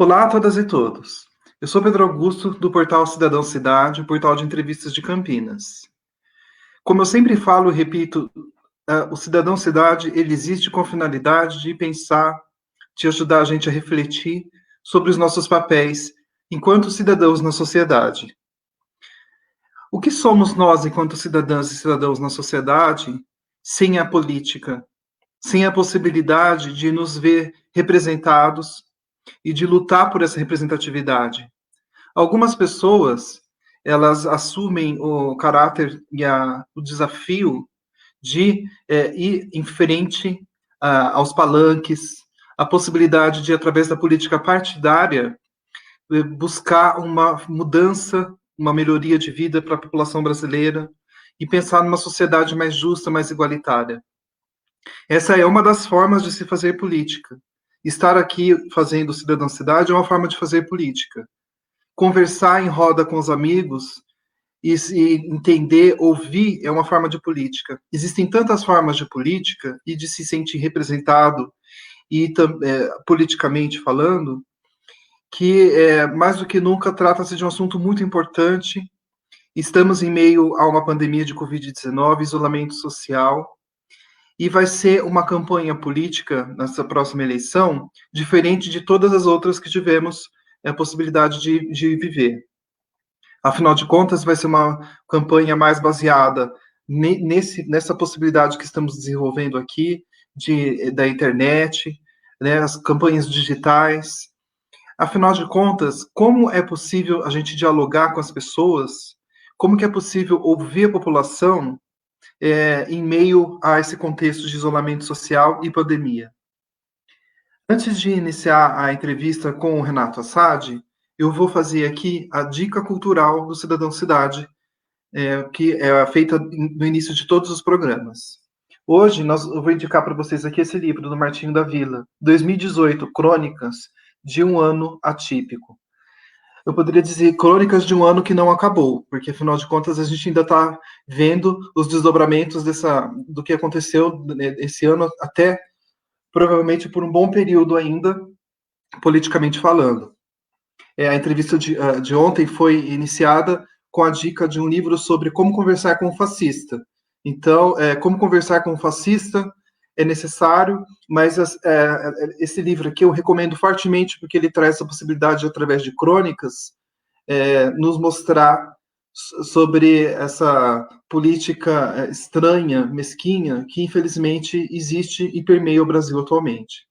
Olá a todas e todos. Eu sou Pedro Augusto, do portal Cidadão Cidade, o portal de entrevistas de Campinas. Como eu sempre falo e repito, o Cidadão Cidade ele existe com a finalidade de pensar, de ajudar a gente a refletir sobre os nossos papéis enquanto cidadãos na sociedade. O que somos nós enquanto cidadãs e cidadãos na sociedade sem a política, sem a possibilidade de nos ver representados e de lutar por essa representatividade? Algumas pessoas, elas assumem o caráter e o desafio de ir em frente aos palanques, a possibilidade de, através da política partidária, buscar uma mudança, uma melhoria de vida para a população brasileira e pensar numa sociedade mais justa, mais igualitária. Essa é uma das formas de se fazer política. Estar aqui fazendo Cidadão Cidade é uma forma de fazer política. Conversar em roda com os amigos e entender, ouvir é uma forma de política. Existem tantas formas de política e de se sentir representado e politicamente falando, que mais do que nunca trata-se de um assunto muito importante. Estamos em meio a uma pandemia de Covid-19, isolamento social, e vai ser uma campanha política nessa próxima eleição diferente de todas as outras que tivemos a possibilidade de viver. Afinal de contas, vai ser uma campanha mais baseada nessa possibilidade que estamos desenvolvendo aqui da internet, né, as campanhas digitais. Afinal de contas, como é possível a gente dialogar com as pessoas? Como que é possível ouvir a população em meio a esse contexto de isolamento social e pandemia? Antes de iniciar a entrevista com o Renato Assad, eu vou fazer aqui a dica cultural do Cidadão Cidade, que é feita no início de todos os programas. Hoje, eu vou indicar para vocês aqui esse livro do Martinho da Vila, 2018, Crônicas de um Ano Atípico. Eu poderia dizer crônicas de um ano que não acabou, porque, afinal de contas, a gente ainda está vendo os desdobramentos do que aconteceu esse ano, até provavelmente por um bom período ainda, politicamente falando. A entrevista de ontem foi iniciada com a dica de um livro sobre como conversar com um fascista. Então, como conversar com um fascista é necessário, mas esse livro aqui eu recomendo fortemente porque ele traz a possibilidade, através de crônicas, nos mostrar sobre essa política estranha, mesquinha, que infelizmente existe e permeia o Brasil atualmente.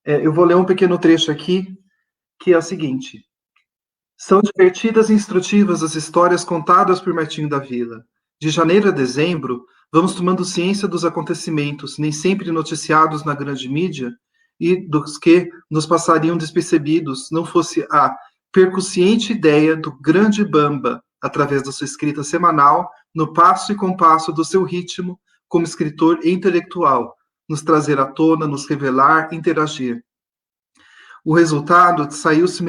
Eu vou ler um pequeno trecho aqui, que é o seguinte: são divertidas e instrutivas as histórias contadas por Martinho da Vila. De janeiro a dezembro, vamos tomando ciência dos acontecimentos, nem sempre noticiados na grande mídia, e dos que nos passariam despercebidos, não fosse a percussiente ideia do grande Bamba, através da sua escrita semanal, no passo e compasso do seu ritmo, como escritor e intelectual, nos trazer à tona, nos revelar, interagir. O resultado saiu-se o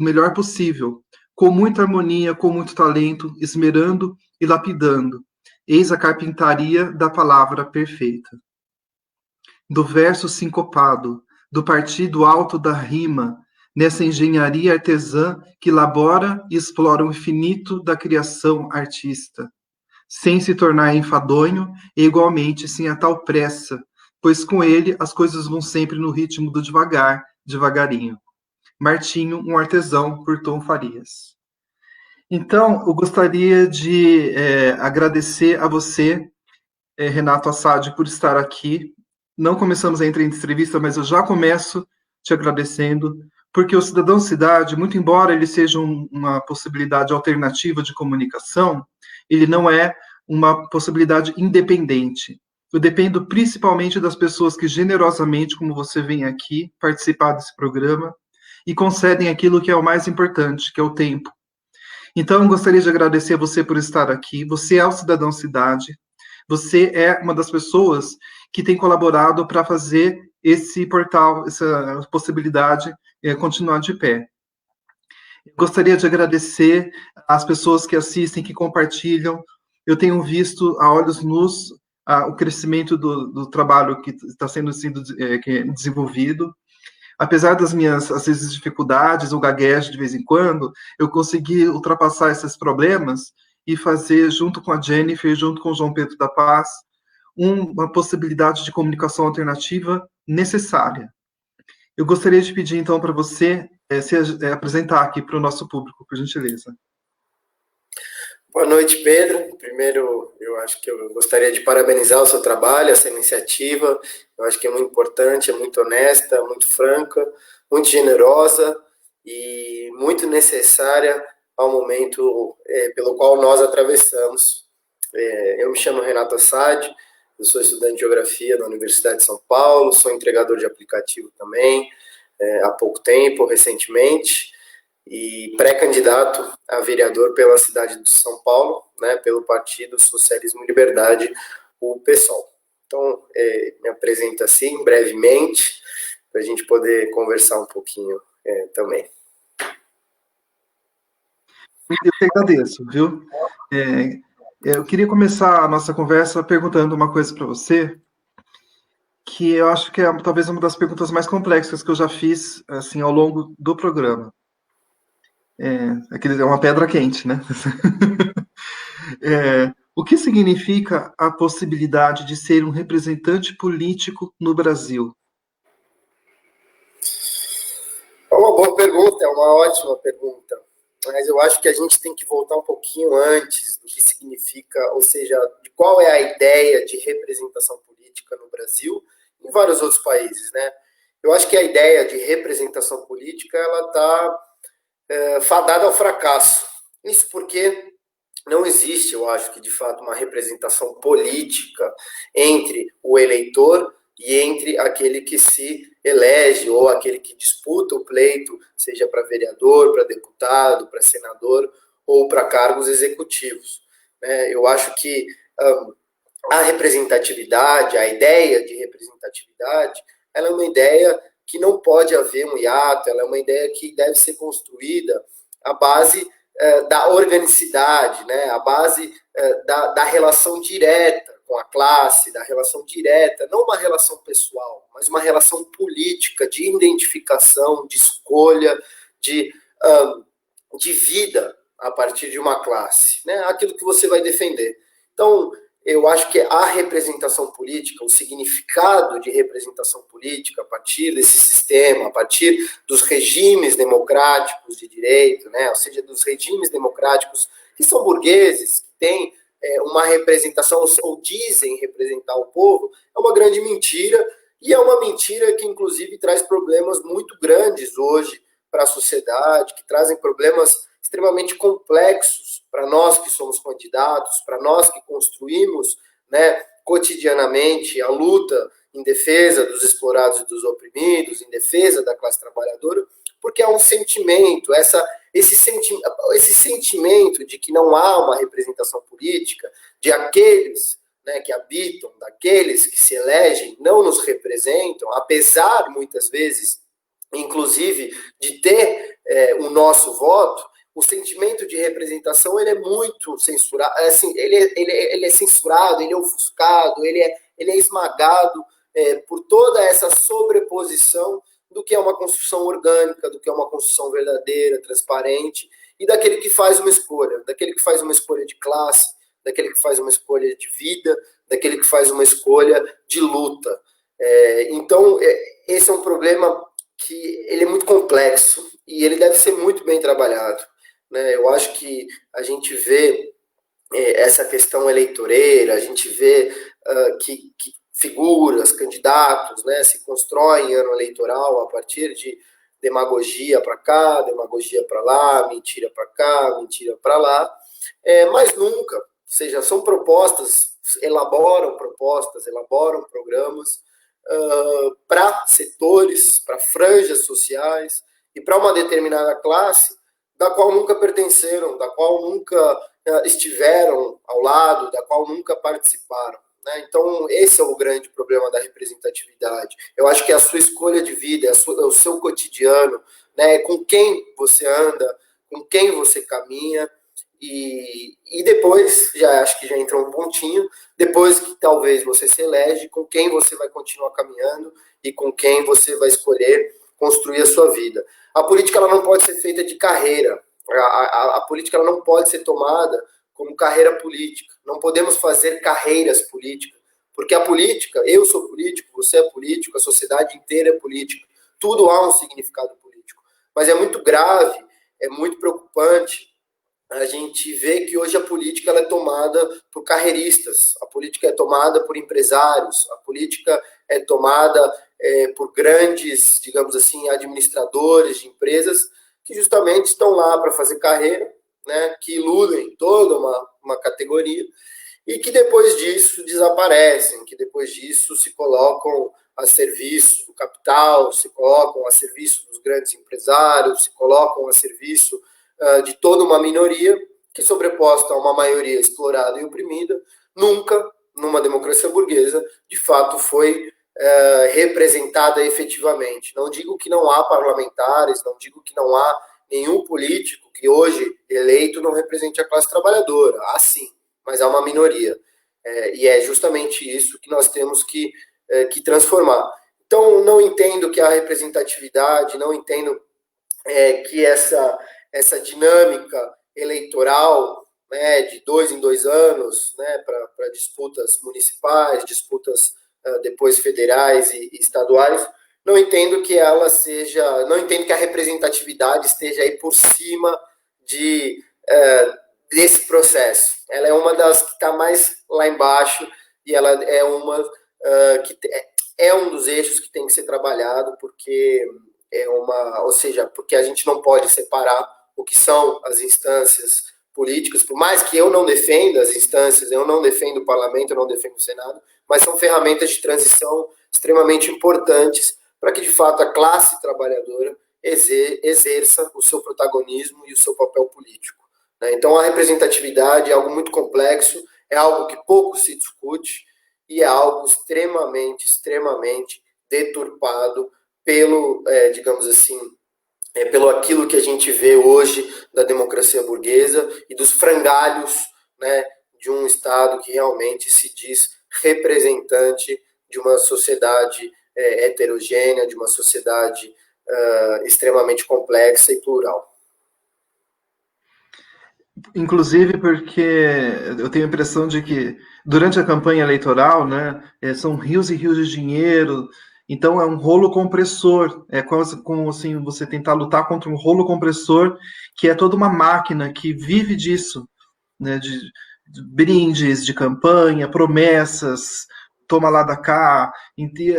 melhor possível, com muita harmonia, com muito talento, esmerando e lapidando. Eis a carpintaria da palavra perfeita. Do verso sincopado, do partido alto da rima, nessa engenharia artesã que elabora e explora o infinito da criação artista, sem se tornar enfadonho e igualmente sem a tal pressa, pois com ele as coisas vão sempre no ritmo do devagar, devagarinho. Martinho, um artesão, por Tom Farias. Então, eu gostaria de agradecer a você, Renato Assad, por estar aqui. Não começamos a entrevista, mas eu já começo te agradecendo, porque o Cidadão Cidade, muito embora ele seja uma possibilidade alternativa de comunicação, ele não é uma possibilidade independente. Eu dependo principalmente das pessoas que generosamente, como você vem aqui, participar desse programa e concedem aquilo que é o mais importante, que é o tempo. Então, eu gostaria de agradecer a você por estar aqui. Você é o Cidadão Cidade. Você é uma das pessoas que tem colaborado para fazer esse portal, essa possibilidade continuar de pé. Eu gostaria de agradecer às pessoas que assistem, que compartilham. Eu tenho visto a olhos nus o crescimento do trabalho que está sendo desenvolvido. apesar das minhas, às vezes, dificuldades, ou gaguejo de vez em quando, eu consegui ultrapassar esses problemas e fazer, junto com a Jennifer, junto com o João Pedro da Paz, uma possibilidade de comunicação alternativa necessária. Eu gostaria de pedir, então, para você se apresentar aqui para o nosso público, por gentileza. Boa noite, Pedro. Primeiro, eu acho que eu gostaria de parabenizar o seu trabalho, essa iniciativa. Eu acho que é muito importante, é muito honesta, muito franca, muito generosa e muito necessária ao momento pelo qual nós atravessamos. Eu me chamo Renato Assad, eu sou estudante de Geografia da Universidade de São Paulo, sou entregador de aplicativo também, há pouco tempo, recentemente, e pré-candidato a vereador pela cidade de São Paulo, né, pelo Partido Socialismo e Liberdade, o PSOL. Então, me apresento assim, brevemente, para a gente poder conversar um pouquinho também. Eu que agradeço, viu? Eu queria começar a nossa conversa perguntando uma coisa para você, que eu acho que é talvez uma das perguntas mais complexas que eu já fiz assim ao longo do programa. É uma pedra quente, né? O que significa a possibilidade de ser um representante político no Brasil? É uma boa pergunta, é uma ótima pergunta. Mas eu acho que a gente tem que voltar um pouquinho antes do que significa, ou seja, de qual é a ideia de representação política no Brasil e em vários outros países, né? Eu acho que a ideia de representação política, ela está fadada ao fracasso. Isso porque não existe, eu acho que de fato, uma representação política entre o eleitor e entre aquele que se elege ou aquele que disputa o pleito, seja para vereador, para deputado, para senador ou para cargos executivos. Eu acho que a representatividade, a ideia de representatividade, ela é uma ideia que não pode haver um hiato, ela é uma ideia que deve ser construída à base da organicidade, né? À base da relação direta com a classe, da relação direta, não uma relação pessoal, mas uma relação política, de identificação, de escolha, de vida a partir de uma classe, né? Aquilo que você vai defender. Então, eu acho que a representação política, o significado de representação política a partir desse sistema, a partir dos regimes democráticos de direito, né, ou seja, dos regimes democráticos que são burgueses, que têm uma representação, ou dizem representar o povo, é uma grande mentira, e é uma mentira que, inclusive, traz problemas muito grandes hoje para a sociedade, que trazem problemas extremamente complexos para nós que somos candidatos, para nós que construímos, né, cotidianamente a luta em defesa dos explorados e dos oprimidos, em defesa da classe trabalhadora, porque há um sentimento, esse sentimento de que não há uma representação política, de aqueles, né, que habitam, daqueles que se elegem, não nos representam, apesar, muitas vezes, inclusive, de ter o nosso voto. O sentimento de representação, ele é muito censurado, assim, ele é censurado, ele é ofuscado, ele é esmagado por toda essa sobreposição do que é uma construção orgânica, do que é uma construção verdadeira, transparente, e daquele que faz uma escolha, daquele que faz uma escolha de classe, daquele que faz uma escolha de vida, daquele que faz uma escolha de luta. Então, esse é um problema que ele é muito complexo e ele deve ser muito bem trabalhado. Eu acho que a gente vê essa questão eleitoreira, a gente vê que figuras, candidatos, né, se constroem em ano eleitoral a partir de demagogia para cá, demagogia para lá, mentira para cá, mentira para lá, mas nunca, ou seja, são propostas, elaboram programas para setores, para franjas sociais e para uma determinada classe da qual nunca pertenceram, da qual nunca estiveram ao lado, da qual nunca participaram. Né? Então, esse é o grande problema da representatividade. Eu acho que é a sua escolha de vida, é o seu cotidiano, né? Com quem você anda, com quem você caminha, e depois, já acho que já entrou um pontinho, depois que talvez você se elege, com quem você vai continuar caminhando e com quem você vai escolher construir a sua vida. A política ela não pode ser feita de carreira. A política ela não pode ser tomada como carreira política. Não podemos fazer carreiras políticas, porque a política, eu sou político, você é político, a sociedade inteira é política. Tudo há um significado político. Mas é muito grave, é muito preocupante a gente vê que hoje a política ela é tomada por carreiristas, a política é tomada por empresários, a política é tomada por grandes, digamos assim, administradores de empresas que justamente estão lá para fazer carreira, né, que iludem toda uma categoria e que depois disso desaparecem, que depois disso se colocam a serviço do capital, se colocam a serviço dos grandes empresários, se colocam a serviço de toda uma minoria que, sobreposta a uma maioria explorada e oprimida, nunca, numa democracia burguesa, de fato foi representada efetivamente. Não digo que não há parlamentares, não digo que não há nenhum político que hoje eleito não represente a classe trabalhadora. Há sim, mas há uma minoria. E é justamente isso que nós temos que transformar. Então, não entendo que a representatividade, não entendo que essa dinâmica eleitoral, né, de 2 em 2 anos, né, para disputas municipais, disputas depois federais e estaduais, não entendo que ela seja, não entendo que a representatividade esteja aí por cima desse processo. Ela é uma das que está mais lá embaixo e ela é uma que é um dos eixos que tem que ser trabalhado, porque ou seja, porque a gente não pode separar o que são as instâncias políticas, por mais que eu não defenda as instâncias, eu não defendo o parlamento, eu não defendo o Senado, mas são ferramentas de transição extremamente importantes para que, de fato, a classe trabalhadora exerça o seu protagonismo e o seu papel político. Né? Então, a representatividade é algo muito complexo, é algo que pouco se discute e é algo extremamente deturpado pelo, digamos assim, pelo aquilo que a gente vê hoje da democracia burguesa e dos frangalhos, né, de um Estado que realmente se diz representante de uma sociedade heterogênea, de uma sociedade extremamente complexa e plural. Inclusive porque eu tenho a impressão de que durante a campanha eleitoral, né, são rios e rios de dinheiro, então é um rolo compressor, é quase como assim, você tentar lutar contra um rolo compressor, que é toda uma máquina que vive disso, né, de brindes, de campanha, promessas, toma lá da cá,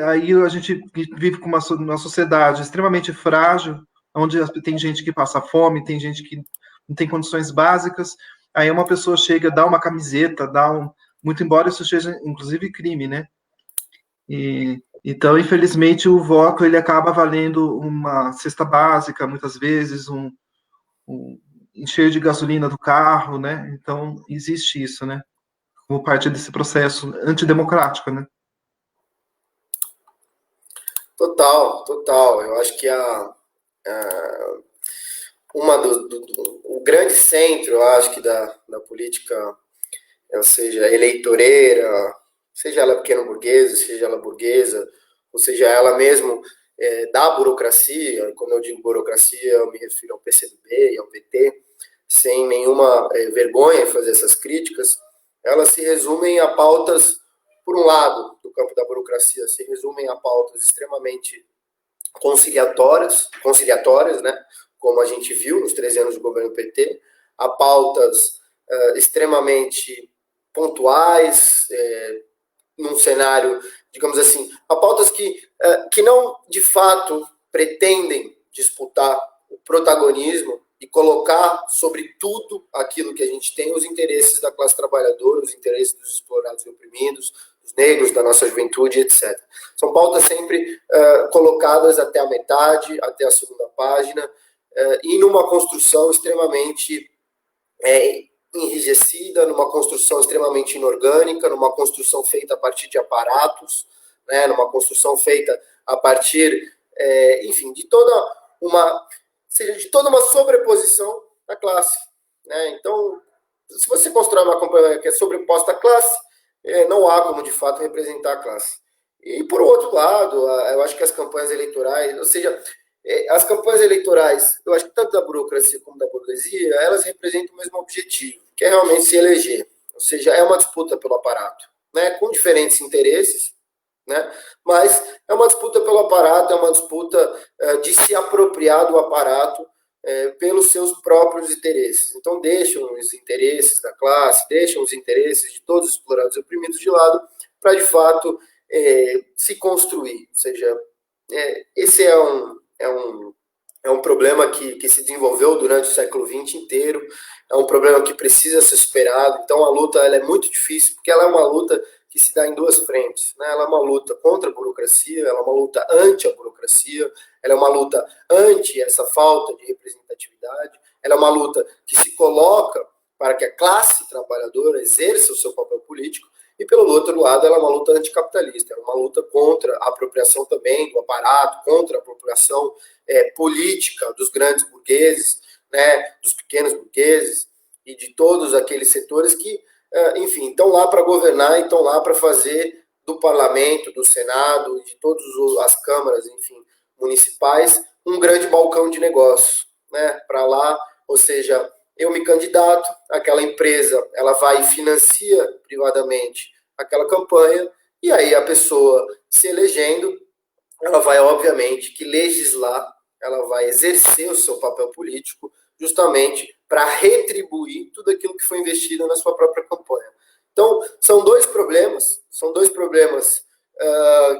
aí a gente vive com uma sociedade extremamente frágil, onde tem gente que passa fome, tem gente que não tem condições básicas, aí uma pessoa chega, dá uma camiseta, muito embora isso seja, inclusive, crime, né? Então, infelizmente, o voto, ele acaba valendo uma cesta básica, muitas vezes, encher de gasolina do carro, né? Então, existe isso, né? Como parte desse processo antidemocrático, né? Total. Eu acho que o grande centro, eu acho que da política, ou seja, eleitoreira, seja ela pequeno burguesa, seja ela burguesa, ou seja ela mesmo da burocracia, quando eu digo burocracia, eu me refiro ao PCdoB e ao PT, sem nenhuma vergonha em fazer essas críticas, elas se resumem a pautas, por um lado, do campo da burocracia, se resumem a pautas extremamente conciliatórias, né, como a gente viu nos 13 anos do governo PT, a pautas extremamente pontuais, num cenário, digamos assim, a pautas que não, de fato, pretendem disputar o protagonismo e colocar sobre tudo aquilo que a gente tem os interesses da classe trabalhadora, os interesses dos explorados e oprimidos, dos negros, da nossa juventude, etc. São pautas sempre colocadas até a metade, até a segunda página, e numa construção extremamente enrijecida, numa construção extremamente inorgânica, numa construção feita a partir de aparatos, né, numa construção feita a partir, enfim, de toda uma sobreposição da classe. Né? Então, se você constrói uma campanha que é sobreposta à classe, não há como, de fato, representar a classe. E, por outro lado, eu acho que as campanhas eleitorais, ou seja, As campanhas eleitorais, eu acho que tanto da burocracia como da burguesia, elas representam o mesmo objetivo, que é realmente se eleger. Ou seja, é uma disputa pelo aparato, né, com diferentes interesses, né, mas é uma disputa pelo aparato, é uma disputa de se apropriar do aparato pelos seus próprios interesses. Então, deixam os interesses da classe, deixam os interesses de todos os explorados e oprimidos de lado, para, de fato, se construir. Ou seja, esse é um problema que se desenvolveu durante o século XX inteiro, é um problema que precisa ser superado. Então, a luta ela é muito difícil, porque ela é uma luta que se dá em duas frentes, né? Ela é uma luta contra a burocracia, ela é uma luta anti a burocracia, ela é uma luta anti essa falta de representatividade, ela é uma luta que se coloca para que a classe trabalhadora exerça o seu papel político, e pelo outro lado ela é uma luta anticapitalista, é uma luta contra a apropriação também do aparato, contra a apropriação política dos grandes burgueses, né, dos pequenos burgueses e de todos aqueles setores que, enfim, estão lá para governar e estão lá para fazer do parlamento, do Senado, de todas as câmaras, enfim, municipais, um grande balcão de negócios, né, para lá, ou seja, eu me candidato, aquela empresa, ela vai e financia privadamente aquela campanha, e aí a pessoa se elegendo, ela vai, obviamente, que legislar, ela vai exercer o seu papel político justamente para retribuir tudo aquilo que foi investido na sua própria campanha. Então, são dois problemas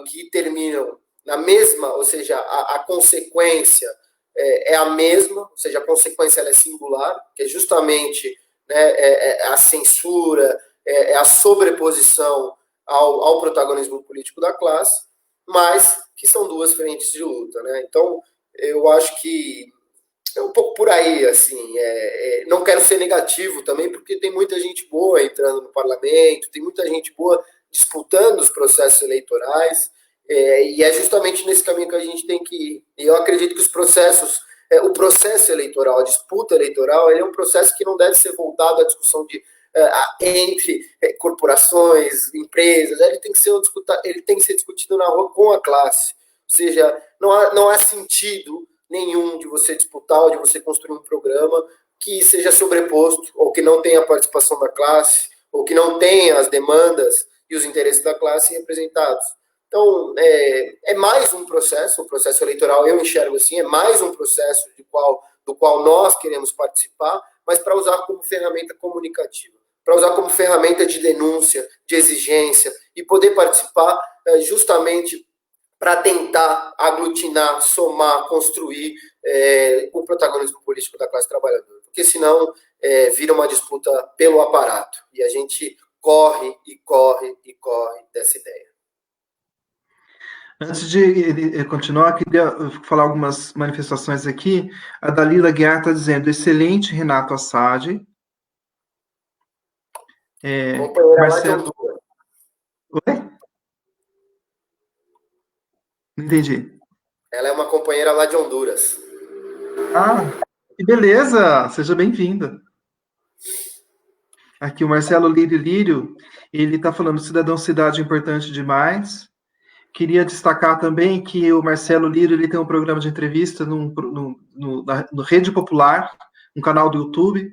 que terminam na mesma, ou seja, a consequência é a mesma, ou seja, a consequência ela é singular, que é justamente, né, a censura, a sobreposição ao protagonismo político da classe, mas que são duas frentes de luta, né? Então, eu acho que é um pouco por aí, assim, não quero ser negativo também, porque tem muita gente boa entrando no parlamento, tem muita gente boa disputando os processos eleitorais, e é justamente nesse caminho que a gente tem que ir. E eu acredito que os processos, o processo eleitoral, a disputa eleitoral, ele é um processo que não deve ser voltado à discussão de entre corporações, empresas, ele tem que ser discutido na rua com a classe. Ou seja, não há sentido nenhum de você disputar ou de você construir um programa que seja sobreposto, ou que não tenha a participação da classe, ou que não tenha as demandas e os interesses da classe representados. Então, é mais um processo, o processo eleitoral eu enxergo assim, é mais um processo do qual nós queremos participar, mas para usar como ferramenta comunicativa, para usar como ferramenta de denúncia, de exigência, e poder participar justamente para tentar aglutinar, somar, construir o protagonismo político da classe trabalhadora. Porque senão vira uma disputa pelo aparato, e a gente corre e corre e corre dessa ideia. Antes de continuar, queria falar algumas manifestações aqui. A Dalila Guiar está dizendo, excelente, Renato Assad. Companheira Marcelo... lá de Honduras. Oi? Não entendi. Ela é uma companheira lá de Honduras. Ah, que beleza! Seja bem-vinda. Aqui o Marcelo Lírio, ele está falando, cidadão cidade importante demais. Queria destacar também que o Marcelo Lírio ele tem um programa de entrevista no Rede Popular, um canal do YouTube,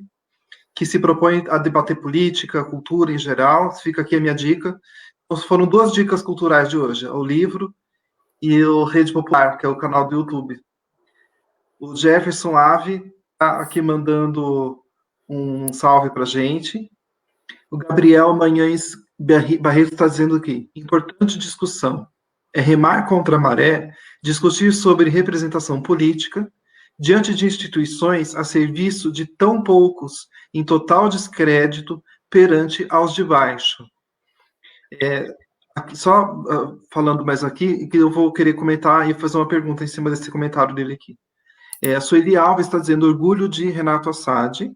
que se propõe a debater política, cultura em geral. Fica aqui a minha dica. Então, foram duas dicas culturais de hoje, o livro e o Rede Popular, que é o canal do YouTube. O Jefferson Ave está aqui mandando um salve para a gente. O Gabriel Manhães Barreto está dizendo aqui, importante discussão. É remar contra a maré, discutir sobre representação política, diante de instituições a serviço de tão poucos, em total descrédito perante aos de baixo. Só falando mais aqui, que eu vou querer comentar e fazer uma pergunta em cima desse comentário dele aqui. A Sueli Alves está dizendo orgulho de Renato Assad.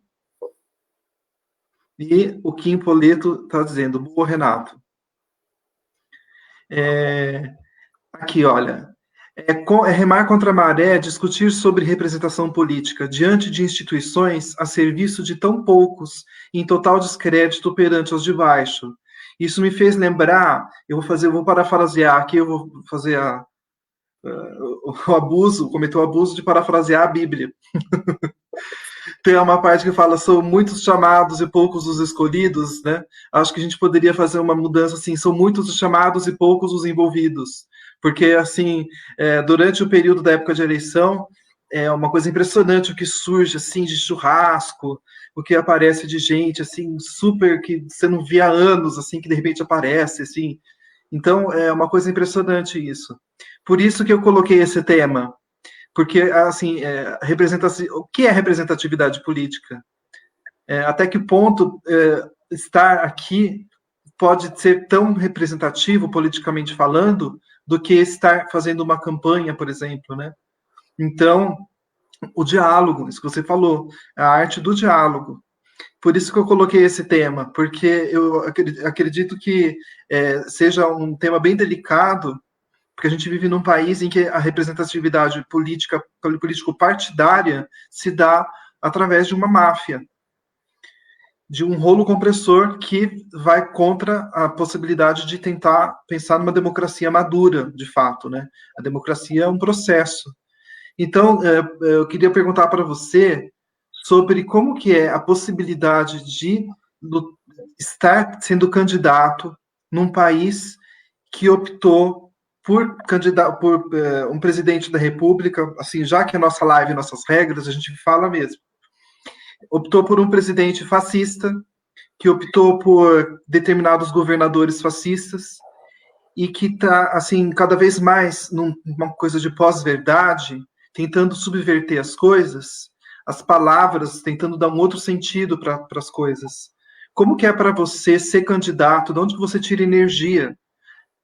E o Kim Poleto está dizendo, boa, Renato. Aqui, olha. Remar contra a maré, discutir sobre representação política diante de instituições a serviço de tão poucos, em total descrédito perante os de baixo. Isso me fez lembrar, eu vou parafrasear aqui, eu vou fazer o abuso, cometeu o abuso de parafrasear a Bíblia. Tem uma parte que fala, são muitos chamados e poucos os escolhidos, né? Acho que a gente poderia fazer uma mudança assim, são muitos os chamados e poucos os envolvidos. Porque, assim, durante o período da época de eleição, é uma coisa impressionante o que surge, assim, de churrasco, o que aparece de gente, assim, super, que você não via há anos, assim, que de repente aparece, assim. Então, é uma coisa impressionante isso. Por isso que eu coloquei esse tema, porque, assim, o que é representatividade política? Até que ponto estar aqui pode ser tão representativo, politicamente falando, do que estar fazendo uma campanha, por exemplo, né? Então, o diálogo, isso que você falou, a arte do diálogo. Por isso que eu coloquei esse tema, porque eu acredito que seja um tema bem delicado, porque a gente vive num país em que a representatividade política, político-partidária, se dá através de uma máfia, de um rolo compressor que vai contra a possibilidade de tentar pensar numa democracia madura, de fato, né? A democracia é um processo. Então, eu queria perguntar para você sobre como que é a possibilidade de estar sendo candidato num país que optou por um presidente da República, assim, já que a nossa live, nossas regras, a gente fala mesmo, optou por um presidente fascista, que optou por determinados governadores fascistas e que está, assim, cada vez mais numa coisa de pós-verdade, tentando subverter as coisas, as palavras, tentando dar um outro sentido para as coisas. Como que é para você ser candidato? De onde que você tira energia?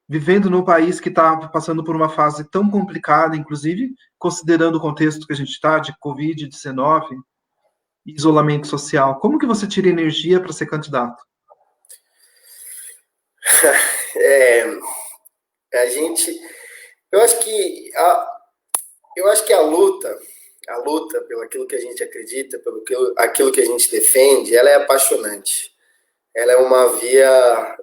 Vivendo num país que está passando por uma fase tão complicada, inclusive considerando o contexto que a gente está, de Covid-19, isolamento social. Como que você tira energia para ser candidato? É, a gente, eu acho que a luta pelo aquilo que a gente acredita, aquilo que a gente defende, ela é apaixonante. Ela é uma via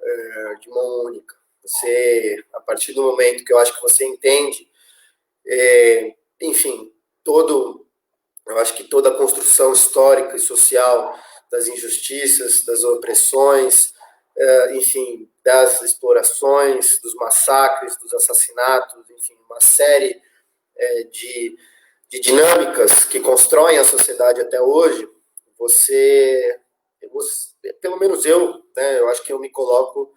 de mão única. Você, a partir do momento que eu acho que você entende, enfim, eu acho que toda a construção histórica e social das injustiças, das opressões, enfim, das explorações, dos massacres, dos assassinatos, enfim, uma série de dinâmicas que constroem a sociedade até hoje, pelo menos eu, né, eu acho que eu me coloco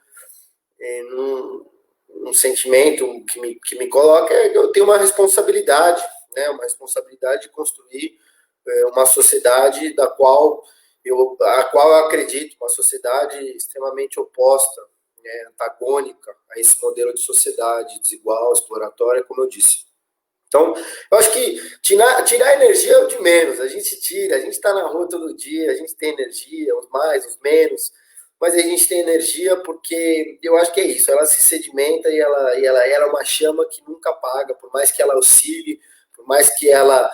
num sentimento que me coloca, que eu tenho uma responsabilidade, né, uma responsabilidade de construir uma sociedade a qual eu acredito, uma sociedade extremamente oposta, né, antagônica a esse modelo de sociedade desigual, exploratória, como eu disse. Então, eu acho que tirar energia é o de menos. A gente está na rua todo dia, a gente tem energia, os mais, os menos, mas a gente tem energia porque eu acho que é isso, ela se sedimenta e ela é uma chama que nunca apaga, por mais que ela oscile, por mais que ela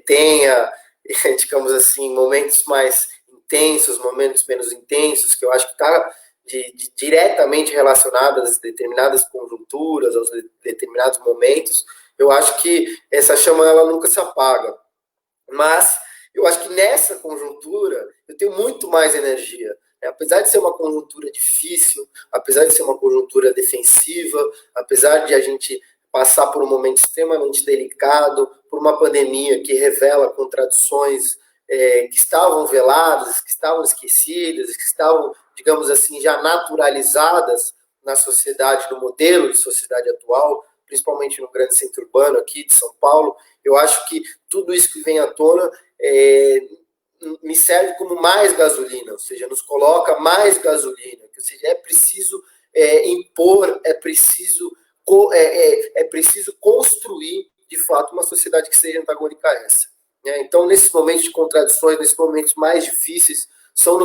tenha, digamos assim, momentos mais intensos, momentos menos intensos, que eu acho que está diretamente relacionado às determinadas conjunturas, aos determinados momentos. Eu acho que essa chama ela nunca se apaga. Mas eu acho que nessa conjuntura eu tenho muito mais energia. Apesar de ser uma conjuntura difícil, apesar de ser uma conjuntura defensiva, apesar de a gente passar por um momento extremamente delicado, por uma pandemia que revela contradições que estavam veladas, que estavam esquecidas, que estavam, digamos assim, já naturalizadas na sociedade, no modelo de sociedade atual, principalmente no grande centro urbano aqui de São Paulo. Eu acho que tudo isso que vem à tona me serve como mais gasolina, ou seja, nos coloca mais gasolina, ou seja, é preciso impor, é preciso construir, de fato, uma sociedade que seja antagônica a essa. Então, nesses momentos de contradições, nesses momentos mais difíceis, são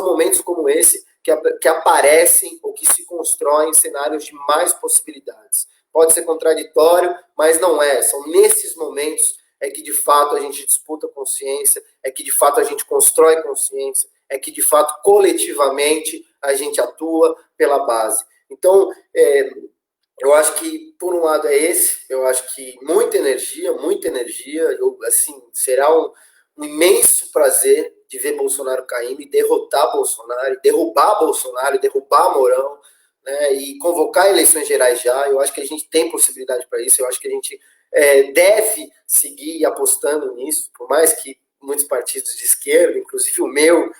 momentos como esse que aparecem ou que se constroem cenários de mais possibilidades. Pode ser contraditório, mas não é. São nesses momentos que de fato a gente disputa consciência, que de fato a gente constrói consciência, que de fato coletivamente a gente atua pela base. Então, Eu acho que, por um lado, é esse. Eu acho que muita energia, assim, será um imenso prazer de ver Bolsonaro caindo e derrotar Bolsonaro, e derrubar Bolsonaro, e derrubar Mourão, né, e convocar eleições gerais já. Eu acho que a gente tem possibilidade para isso. Eu acho que a gente deve seguir apostando nisso, por mais que muitos partidos de esquerda, inclusive o meu,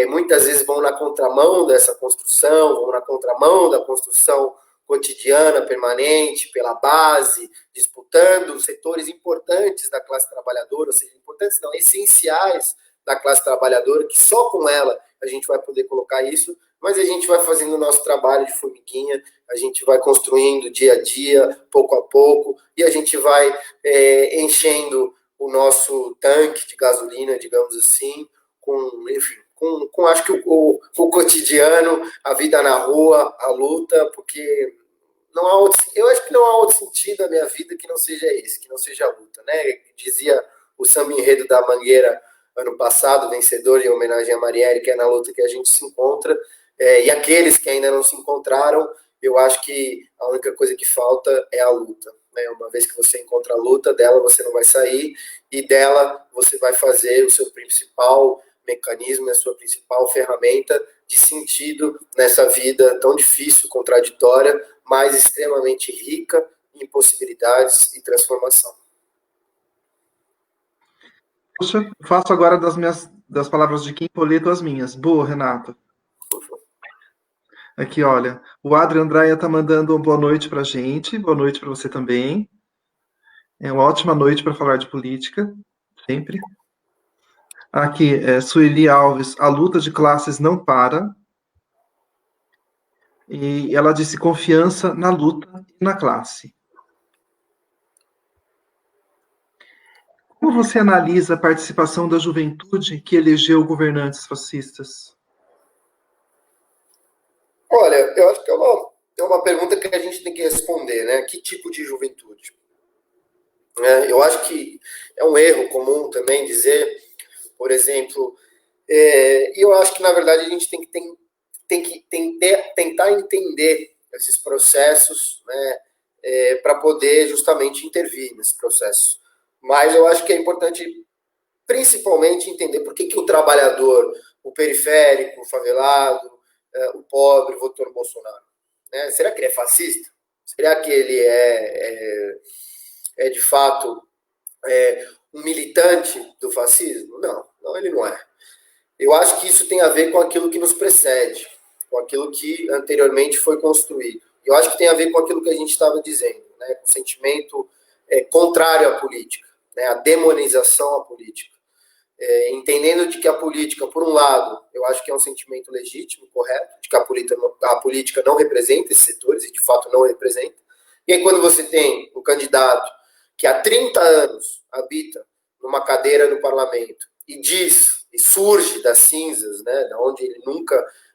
muitas vezes vão na contramão dessa construção, vão na contramão da construção cotidiana, permanente, pela base, disputando setores importantes da classe trabalhadora, ou seja, importantes não, essenciais da classe trabalhadora, que só com ela a gente vai poder colocar isso, mas a gente vai fazendo o nosso trabalho de formiguinha, a gente vai construindo dia a dia, pouco a pouco, e a gente vai enchendo o nosso tanque de gasolina, digamos assim, enfim, acho que o cotidiano, a vida na rua, a luta, porque não há outro, eu acho que não há outro sentido da minha vida que não seja esse, que não seja a luta, né? Dizia o samba enredo da Mangueira ano passado, vencedor em homenagem a Marielle, que é na luta que a gente se encontra, e aqueles que ainda não se encontraram, eu acho que a única coisa que falta é a luta. Né? Uma vez que você encontra a luta, dela você não vai sair, e dela você vai fazer o seu principal mecanismo, a sua principal ferramenta de sentido nessa vida tão difícil, contraditória, mas extremamente rica em possibilidades e transformação. Puxa, faço agora das palavras de Kim Poleto as minhas. Boa, Renata. Aqui, olha, o Adri Andraia tá mandando uma boa noite pra gente. Boa noite para você também. É uma ótima noite para falar de política, sempre. Aqui, Sueli Alves, a luta de classes não para. E ela disse confiança na luta e na classe. Como você analisa a participação da juventude que elegeu governantes fascistas? Olha, eu acho que é uma pergunta que a gente tem que responder, né? Que tipo de juventude? Eu acho que é um erro comum também dizer, por exemplo, e eu acho que na verdade a gente tem que tentar entender esses processos, né, para poder justamente intervir nesses processos. Mas eu acho que é importante principalmente entender por que o trabalhador, o periférico, o favelado, o pobre votou no Bolsonaro. Né? Será que ele é fascista? Será que ele é de fato um militante do fascismo? Não, ele não é. Eu acho que isso tem a ver com aquilo que nos precede, com aquilo que anteriormente foi construído. Eu acho que tem a ver com aquilo que a gente estava dizendo, né? Com o sentimento contrário à política, né? A demonização à política. Entendendo de que a política, por um lado, eu acho que é um sentimento legítimo, correto, de que a política não representa esses setores, e de fato não representa. E aí quando você tem um candidato que há 30 anos habita numa cadeira no parlamento e diz, e surge das cinzas, né, da onde ele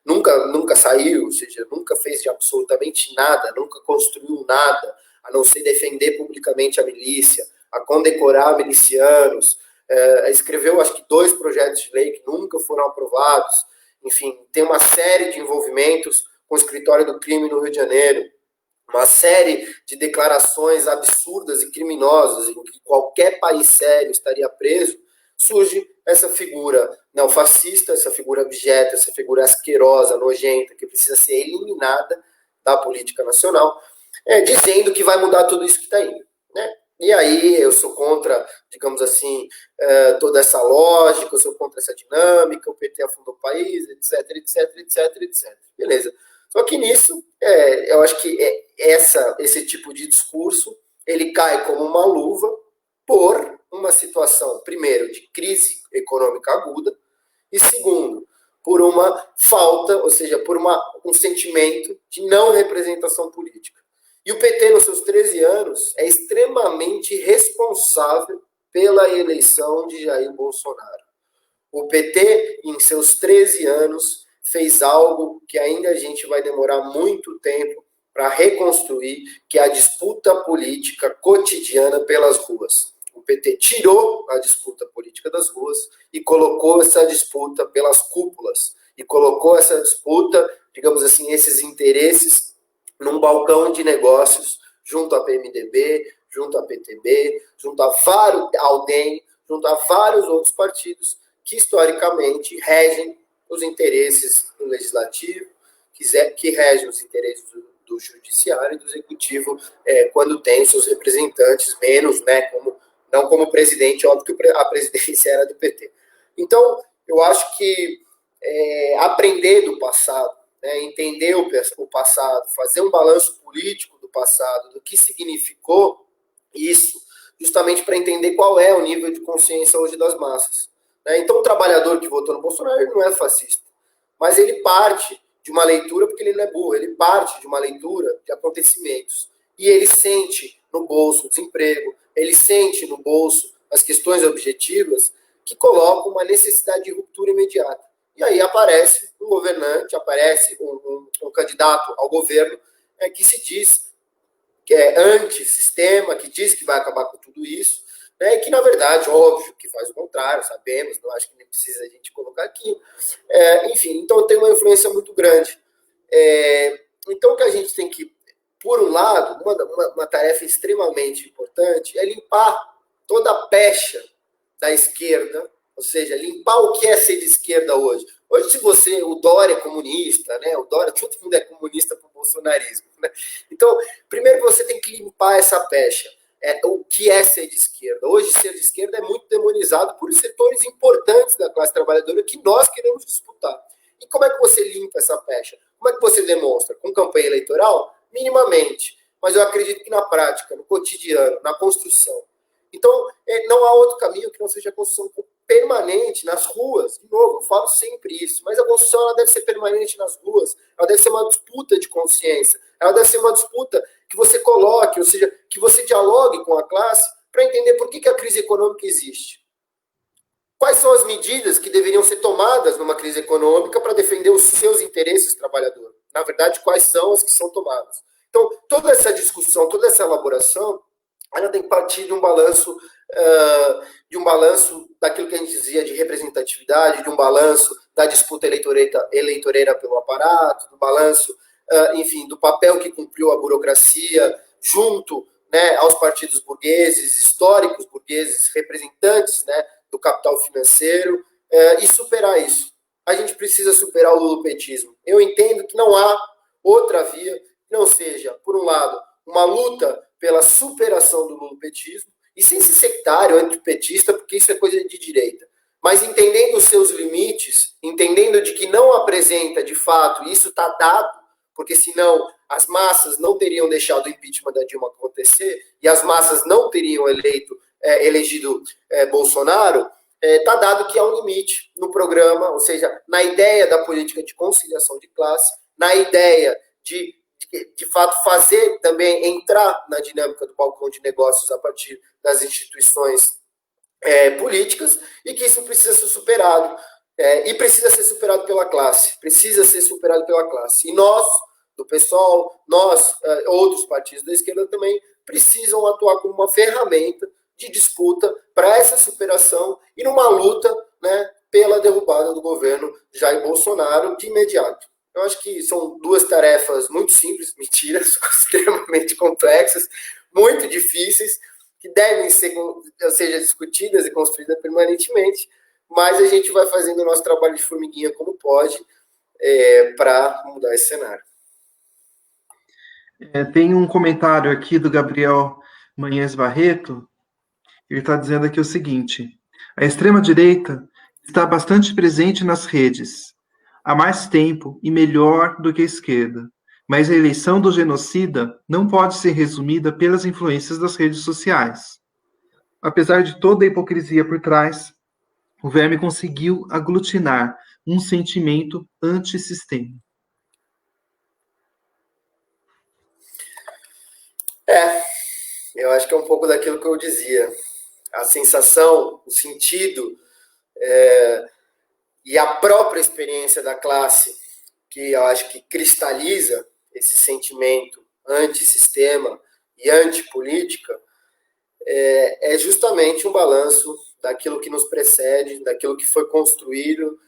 nunca saiu, ou seja, nunca fez de absolutamente nada, nunca construiu nada, a não ser defender publicamente a milícia, a condecorar milicianos, escreveu acho que 2 projetos de lei que nunca foram aprovados, enfim, tem uma série de envolvimentos com o escritório do crime no Rio de Janeiro, uma série de declarações absurdas e criminosas em que qualquer país sério estaria preso, surge essa figura neofascista, essa figura abjeta, essa figura asquerosa, nojenta, que precisa ser eliminada da política nacional, dizendo que vai mudar tudo isso que está aí. Né? E aí eu sou contra, digamos assim, toda essa lógica, eu sou contra essa dinâmica, o PT afundou o país, etc, etc, etc, etc. Beleza. Só que nisso, eu acho que esse tipo de discurso, ele cai como uma luva por uma situação, primeiro, de crise econômica aguda, e segundo, por uma falta, ou seja, por um sentimento de não representação política. E o PT, nos seus 13 anos, é extremamente responsável pela eleição de Jair Bolsonaro. O PT, em seus 13 anos, fez algo que ainda a gente vai demorar muito tempo para reconstruir, que é a disputa política cotidiana pelas ruas. O PT tirou a disputa política das ruas e colocou essa disputa pelas cúpulas, e colocou essa disputa, digamos assim, esses interesses num balcão de negócios, junto à PMDB, junto à PTB, junto ao DEM, junto a vários outros partidos que, historicamente, regem os interesses do legislativo, que regem os interesses do judiciário e do executivo, quando tem seus representantes menos, né, não como presidente, óbvio que a presidência era do PT. Então, eu acho que aprender do passado, né, entender o passado, fazer um balanço político do passado, do que significou isso, justamente para entender qual é o nível de consciência hoje das massas. Né? Então, o trabalhador que votou no Bolsonaro, ele não é fascista, mas ele parte de uma leitura, porque ele não é burro, ele parte de uma leitura de acontecimentos, e ele sente no bolso o desemprego, ele sente no bolso as questões objetivas que colocam uma necessidade de ruptura imediata. E aí aparece um governante, aparece um candidato ao governo que se diz que é antissistema, que diz que vai acabar com tudo isso, né, e que, na verdade, óbvio, que faz o contrário, sabemos, não acho que nem precisa a gente colocar aqui. Enfim, então tem uma influência muito grande. Então, o que a gente tem que, por um lado, uma tarefa extremamente importante é limpar toda a pecha da esquerda, ou seja, limpar o que é ser de esquerda hoje. Hoje, se o Dória é comunista, né? O Dória, todo mundo é comunista para o bolsonarismo. Né? Então, primeiro você tem que limpar essa pecha. O que é ser de esquerda? Hoje, ser de esquerda é muito demonizado por setores importantes da classe trabalhadora que nós queremos disputar. E como é que você limpa essa pecha? Como é que você demonstra? Com campanha eleitoral? Minimamente. Mas eu acredito que na prática, no cotidiano, na construção. Então, não há outro caminho que não seja a construção permanente nas ruas. De novo, eu falo sempre isso, mas a construção ela deve ser permanente nas ruas, ela deve ser uma disputa de consciência, ela deve ser uma disputa que você coloque, ou seja, que você dialogue com a classe para entender por que a crise econômica existe. Quais são as medidas que deveriam ser tomadas numa crise econômica para defender os seus interesses, trabalhador? Na verdade, quais são as que são tomadas? Então, toda essa discussão, toda essa elaboração, ela tem que partir de um balanço daquilo que a gente dizia de representatividade, de um balanço da disputa eleitoreira pelo aparato, do balanço, enfim, do papel que cumpriu a burocracia junto, né, aos partidos burgueses, históricos burgueses, representantes, né, do capital financeiro, e superar isso. A gente precisa superar o lulopetismo. Eu entendo que não há outra via que não seja, por um lado, uma luta pela superação do lulopetismo, e sem ser sectário, antipetista, porque isso é coisa de direita, mas entendendo os seus limites, entendendo de que não apresenta, de fato, isso está dado, porque senão as massas não teriam deixado o impeachment da Dilma acontecer, e as massas não teriam elegido Bolsonaro, está dado que há um limite no programa, ou seja, na ideia da política de conciliação de classe, na ideia de fato, fazer também entrar na dinâmica do balcão de negócios a partir das instituições políticas, e que isso precisa ser superado. E precisa ser superado pela classe. Precisa ser superado pela classe. E nós, do PSOL, outros partidos da esquerda também, precisam atuar como uma ferramenta de disputa para essa superação e numa luta, né, pela derrubada do governo Jair Bolsonaro de imediato. Eu acho que são duas tarefas muito simples, mentira, são extremamente complexas, muito difíceis, que devem ser, ou seja, discutidas e construídas permanentemente, mas a gente vai fazendo o nosso trabalho de formiguinha como pode para mudar esse cenário. Tem um comentário aqui do Gabriel Manhães Barreto, ele está dizendo aqui o seguinte: a extrema-direita está bastante presente nas redes, há mais tempo e melhor do que a esquerda. Mas a eleição do genocida não pode ser resumida pelas influências das redes sociais. Apesar de toda a hipocrisia por trás, o Verme conseguiu aglutinar um sentimento antissistema. Eu acho que é um pouco daquilo que eu dizia. A sensação, o sentido e a própria experiência da classe, que eu acho que cristaliza esse sentimento antissistema e antipolítica, é justamente um balanço daquilo que nos precede, daquilo que foi construído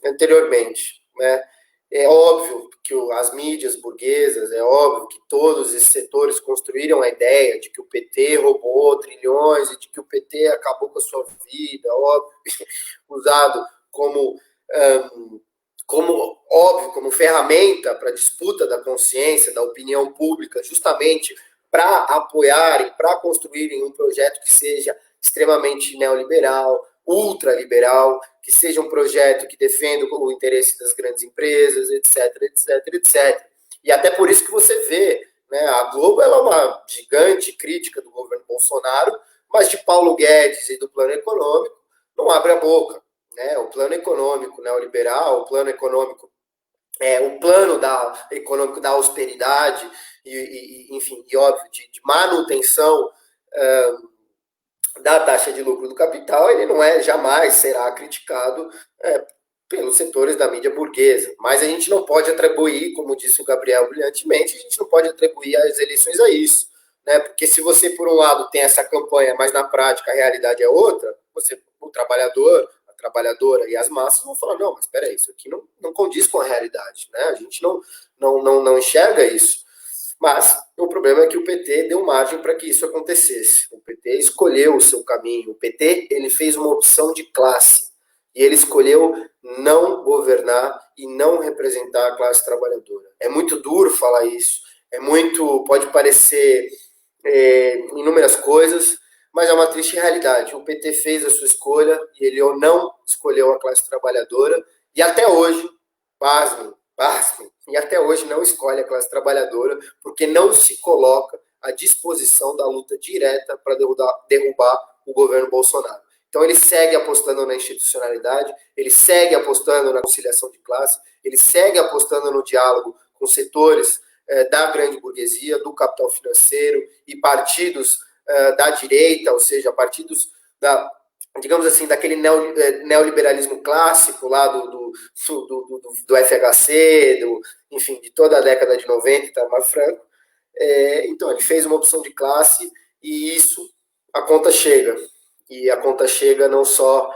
anteriormente. Né? É óbvio que as mídias burguesas, é óbvio que todos esses setores construíram a ideia de que o PT roubou trilhões e de que o PT acabou com a sua vida, óbvio, usado como ferramenta para disputa da consciência, da opinião pública, justamente para apoiarem, para construírem um projeto que seja extremamente neoliberal, ultraliberal, que seja um projeto que defenda o interesse das grandes empresas, etc, etc, etc. E até por isso que você vê, né, a Globo ela é uma gigante crítica do governo Bolsonaro, mas de Paulo Guedes e do plano econômico não abre a boca. Né? O plano econômico neoliberal, o plano econômico o plano econômico da austeridade enfim, e óbvio, de manutenção da taxa de lucro do capital, ele não jamais será criticado pelos setores da mídia burguesa. Mas a gente não pode atribuir, como disse o Gabriel brilhantemente, a gente não pode atribuir as eleições a isso. Né? Porque se você, por um lado, tem essa campanha, mas na prática a realidade é outra, o trabalhador, a trabalhadora e as massas vão falar, não, mas espera aí, isso aqui não condiz com a realidade. Né? A gente não enxerga isso. Mas o problema é que o PT deu margem para que isso acontecesse. O PT escolheu o seu caminho. O PT ele fez uma opção de classe. E ele escolheu não governar e não representar a classe trabalhadora. É muito duro falar isso. Pode parecer inúmeras coisas, mas é uma triste realidade. O PT fez a sua escolha e ele não escolheu a classe trabalhadora. E até hoje, pasmem, e até hoje não escolhe a classe trabalhadora porque não se coloca à disposição da luta direta para derrubar o governo Bolsonaro. Então ele segue apostando na institucionalidade, ele segue apostando na conciliação de classe, ele segue apostando no diálogo com setores da grande burguesia, do capital financeiro e partidos da direita, ou seja, partidos digamos assim, daquele neoliberalismo clássico lá do FHC, enfim, de toda a década de 90, Itamar Franco. Então, ele fez uma opção de classe e isso, a conta chega. E a conta chega não só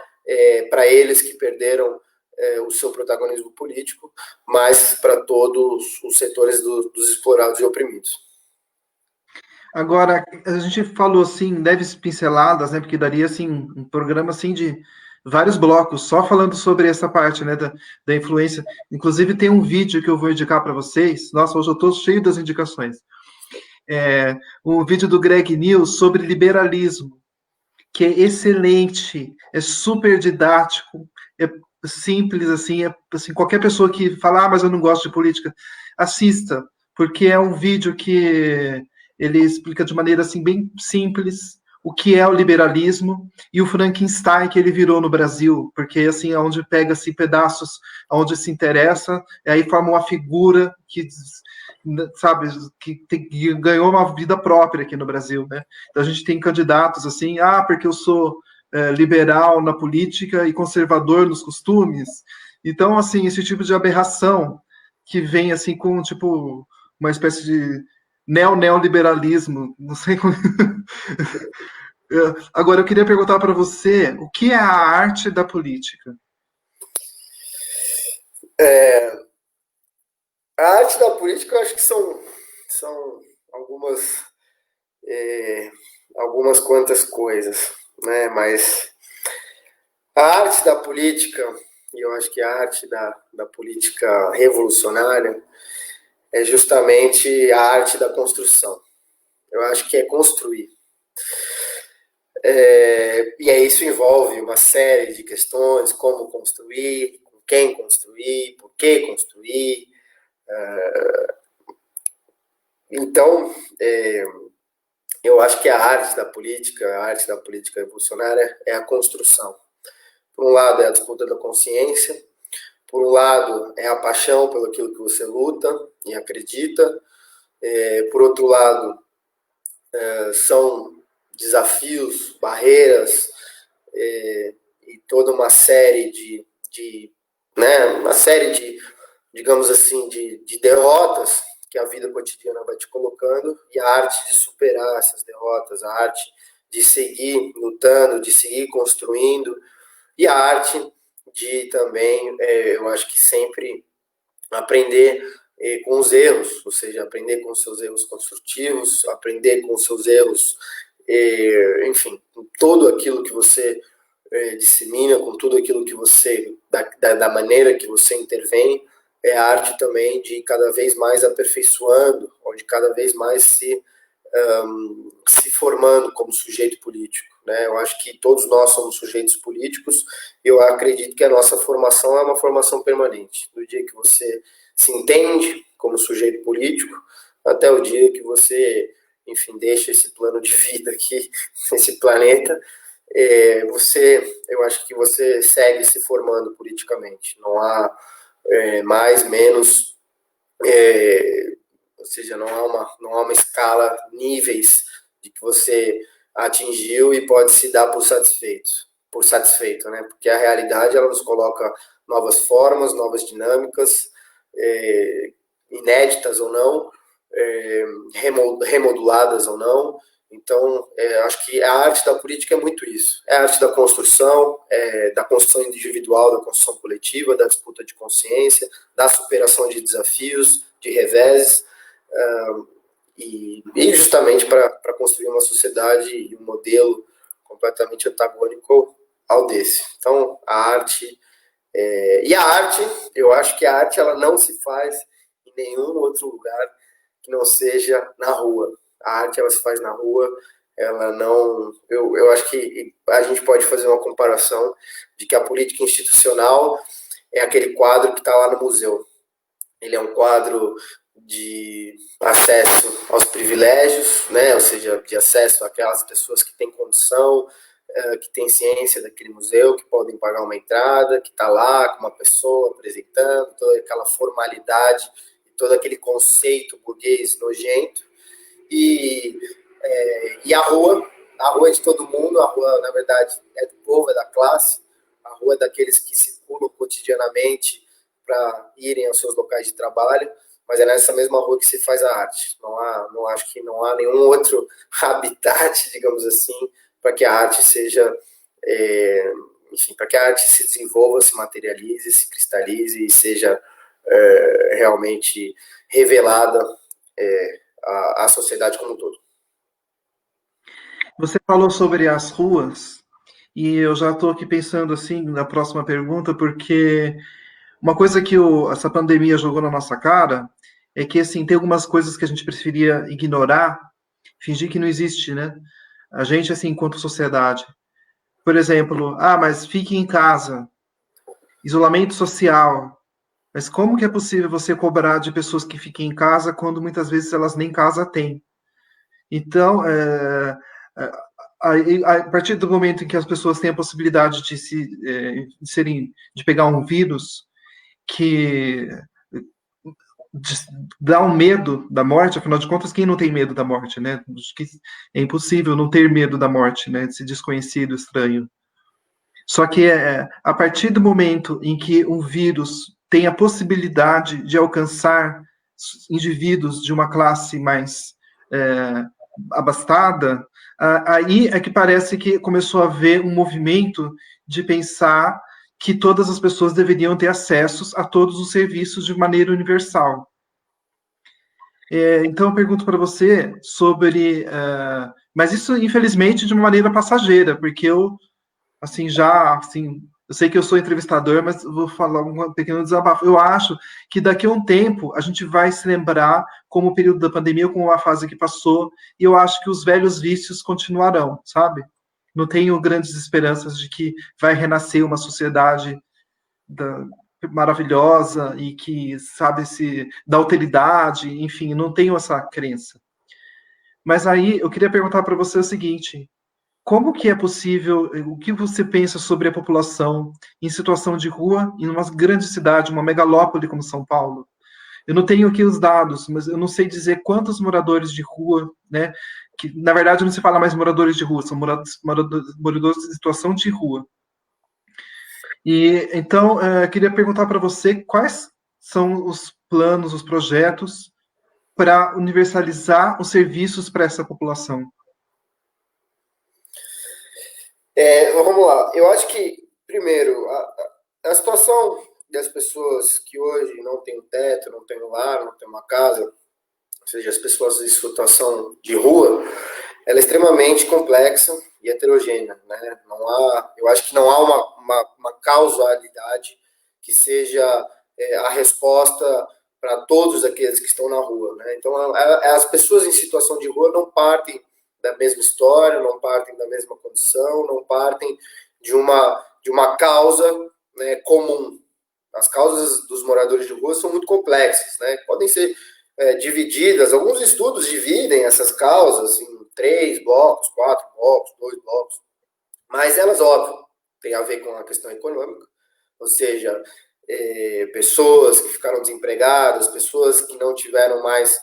para eles que perderam o seu protagonismo político, mas para todos os setores dos explorados e oprimidos. Agora, a gente falou assim, leves pinceladas, né? Porque daria assim um programa assim de vários blocos só falando sobre essa parte, né, da influência. Inclusive tem um vídeo que eu vou indicar para vocês. Nossa, hoje eu estou cheio das indicações. Um vídeo do Greg News sobre liberalismo, que é excelente, é super didático, é simples assim, assim qualquer pessoa que fala, mas eu não gosto de política, assista, porque é um vídeo que ele explica de maneira assim bem simples o que é o liberalismo e o Frankenstein que ele virou no Brasil, porque assim é onde pega assim pedaços, onde se interessa, e aí forma uma figura que sabe que ganhou uma vida própria aqui no Brasil, né? Então a gente tem candidatos assim, porque eu sou liberal na política e conservador nos costumes. Então assim esse tipo de aberração que vem assim com tipo uma espécie de neoliberalismo, não sei como... Agora, eu queria perguntar para você, o que é a arte da política? A arte da política, eu acho que são algumas quantas coisas, né? Mas a arte da política, e eu acho que a arte da política revolucionária, é justamente a arte da construção. Eu acho que é construir. E aí isso envolve uma série de questões, como construir, com quem construir, por que construir. Então, eu acho que a arte da política revolucionária é a construção. Por um lado é a disputa da consciência, por um lado é a paixão pelo aquilo que você luta e acredita, por outro lado são desafios, barreiras e toda uma série digamos assim, de derrotas que a vida cotidiana vai te colocando, e a arte de superar essas derrotas, a arte de seguir lutando, de seguir construindo, e a arte de também, eu acho que sempre aprender com os erros, ou seja, aprender com os seus erros construtivos, aprender com os seus erros, enfim, com tudo aquilo que você dissemina, com tudo aquilo que você, da maneira que você intervém, é a arte também de cada vez mais aperfeiçoando, ou de cada vez mais se formando como sujeito político. Né? Eu acho que todos nós somos sujeitos políticos e eu acredito que a nossa formação é uma formação permanente. Do dia que você se entende como sujeito político até o dia que você, enfim, deixa esse plano de vida aqui, esse planeta, eu acho que você segue se formando politicamente. Não há mais, menos, ou seja, não há uma escala, níveis de que você atingiu e pode se dar por satisfeito, né? Porque a realidade, ela nos coloca novas formas, novas dinâmicas, inéditas ou não, remoduladas ou não. Então, acho que a arte da política é muito isso. É a arte da construção individual, da construção coletiva, da disputa de consciência, da superação de desafios, de reveses, e justamente para construir uma sociedade e um modelo completamente antagônico ao desse. Então, a arte... eu acho que a arte ela não se faz em nenhum outro lugar que não seja na rua. A arte ela se faz na rua, ela não... Eu acho que a gente pode fazer uma comparação de que a política institucional é aquele quadro que está lá no museu. Ele é um quadro de acesso aos privilégios, né? Ou seja, de acesso àquelas pessoas que têm condição, que têm ciência daquele museu, que podem pagar uma entrada, que está lá com uma pessoa apresentando, toda aquela formalidade, todo aquele conceito burguês nojento. E a rua é de todo mundo, a rua, na verdade, é do povo, é da classe, a rua é daqueles que circulam cotidianamente para irem aos seus locais de trabalho, mas é nessa mesma rua que se faz a arte. Não acho que não há nenhum outro habitat, digamos assim, para que a arte seja, enfim, para que a arte se desenvolva, se materialize, se cristalize e seja realmente revelada à sociedade como um todo. Você falou sobre as ruas, e eu já estou aqui pensando assim na próxima pergunta, porque uma coisa que essa pandemia jogou na nossa cara é que assim, tem algumas coisas que a gente preferia ignorar, fingir que não existe, né? A gente, assim, enquanto sociedade. Por exemplo, mas fique em casa, isolamento social. Mas como que é possível você cobrar de pessoas que fiquem em casa quando muitas vezes elas nem casa têm? Então, a partir do momento em que as pessoas têm a possibilidade de pegar um vírus que dá um medo da morte, afinal de contas, quem não tem medo da morte, né? Acho que é impossível não ter medo da morte, né? Desse desconhecido, estranho. Só que a partir do momento em que um vírus tem a possibilidade de alcançar indivíduos de uma classe mais abastada, aí é que parece que começou a haver um movimento de pensar que todas as pessoas deveriam ter acesso a todos os serviços de maneira universal. Então, eu pergunto para você sobre... mas isso, infelizmente, de uma maneira passageira, porque eu, assim, eu sei que eu sou entrevistador, mas vou falar um pequeno desabafo. Eu acho que daqui a um tempo a gente vai se lembrar como o período da pandemia, como a fase que passou, e eu acho que os velhos vícios continuarão, sabe? Não tenho grandes esperanças de que vai renascer uma sociedade maravilhosa e que sabe da alteridade, enfim, não tenho essa crença. Mas aí eu queria perguntar para você o seguinte: como que é possível, o que você pensa sobre a população em situação de rua em uma grande cidade, uma megalópole como São Paulo? Eu não tenho aqui os dados, mas eu não sei dizer quantos moradores de rua, né? Que na verdade não se fala mais moradores de rua, são moradores de situação de rua. E então, queria perguntar para você quais são os planos, os projetos para universalizar os serviços para essa população. Vamos lá. Eu acho que, primeiro, a situação das pessoas que hoje não têm um teto, não têm um lar, não têm uma casa, ou seja, as pessoas em situação de rua, ela é extremamente complexa e heterogênea, né? Não há, eu acho que não há uma causalidade que seja a resposta para todos aqueles que estão na rua, né? Então, as pessoas em situação de rua não partem da mesma história, não partem da mesma condição, não partem de uma causa, né, comum. As causas dos moradores de rua são muito complexas, né? Podem ser divididas, alguns estudos dividem essas causas em 3 blocos, 4 blocos, 2 blocos, mas elas, óbvio, têm a ver com a questão econômica, ou seja, pessoas que ficaram desempregadas, pessoas que não tiveram mais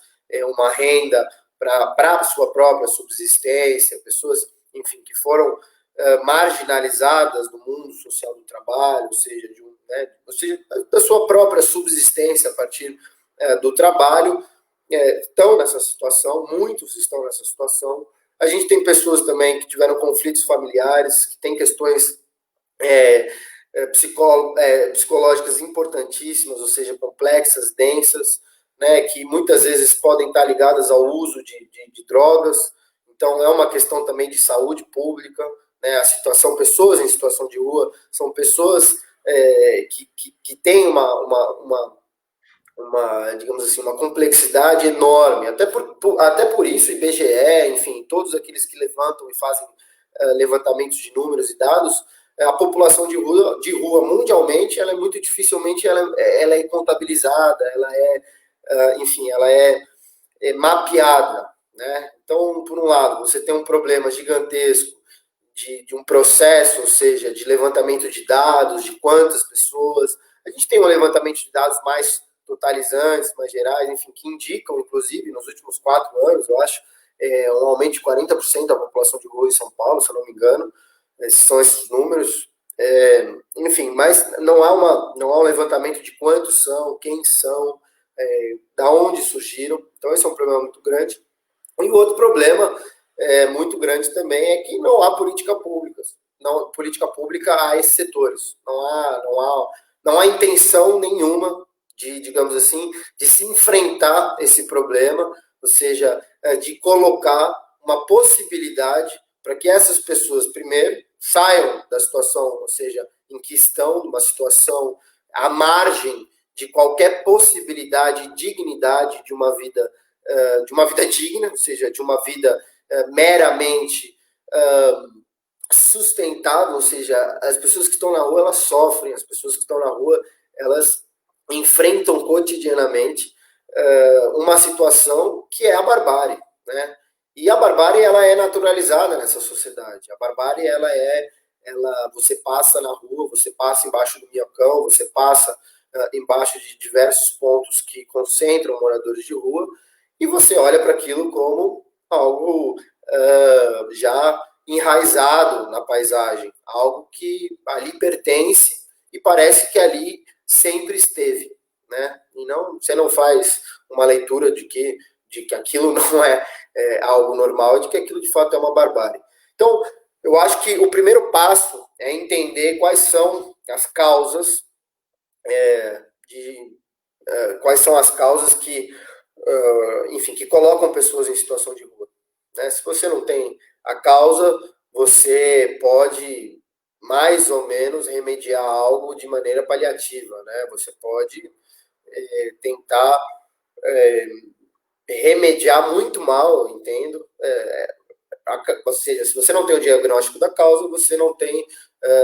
uma renda para a sua própria subsistência, pessoas, enfim, que foram marginalizadas do mundo social do trabalho, ou seja, da sua própria subsistência a partir do trabalho, estão nessa situação, muitos estão nessa situação. A gente tem pessoas também que tiveram conflitos familiares, que têm questões psicológicas importantíssimas, ou seja, complexas, densas, né, que muitas vezes podem estar ligadas ao uso de drogas. Então, é uma questão também de saúde pública, né, a situação, pessoas em situação de rua, são pessoas que têm digamos assim, uma complexidade enorme. Até por isso, IBGE, enfim, todos aqueles que levantam e fazem levantamentos de números e dados, a população de rua mundialmente, ela é muito dificilmente ela é contabilizada, enfim, ela é mapeada, né? Então, por um lado, você tem um problema gigantesco de um processo, ou seja, de levantamento de dados, de quantas pessoas. A gente tem um levantamento de dados mais totalizantes, mais gerais, enfim, que indicam, inclusive, nos últimos 4 anos, eu acho, um aumento de 40% da população de rua em São Paulo, se eu não me engano. Esses são esses números. Enfim, mas não há um levantamento de quantos são, quem são, da onde surgiram. Então, esse é um problema muito grande. E o outro problema muito grande também é que não há política pública a esses setores. Não há intenção nenhuma de, digamos assim, de se enfrentar esse problema, ou seja, de colocar uma possibilidade para que essas pessoas, primeiro, saiam da situação, ou seja, em que estão, numa situação à margem de qualquer possibilidade e dignidade de uma vida digna, ou seja, de uma vida meramente sustentável, ou seja, as pessoas que estão na rua, elas sofrem, as pessoas que estão na rua, elas enfrentam cotidianamente uma situação que é a barbárie, né? E a barbárie, ela é naturalizada nessa sociedade. A barbárie, você passa na rua, você passa embaixo do minhocão, você passa embaixo de diversos pontos que concentram moradores de rua, e você olha para aquilo como algo já enraizado na paisagem, algo que ali pertence e parece que ali sempre esteve, né? E você não faz uma leitura de que aquilo não é algo normal, de que aquilo de fato é uma barbárie. Então, eu acho que o primeiro passo é entender quais são as causas quais são as causas que, enfim, que colocam pessoas em situação de rua, né? Se você não tem a causa, você pode mais ou menos remediar algo de maneira paliativa, né? Você pode tentar remediar muito mal, entendo. Ou seja, se você não tem o diagnóstico da causa, você não tem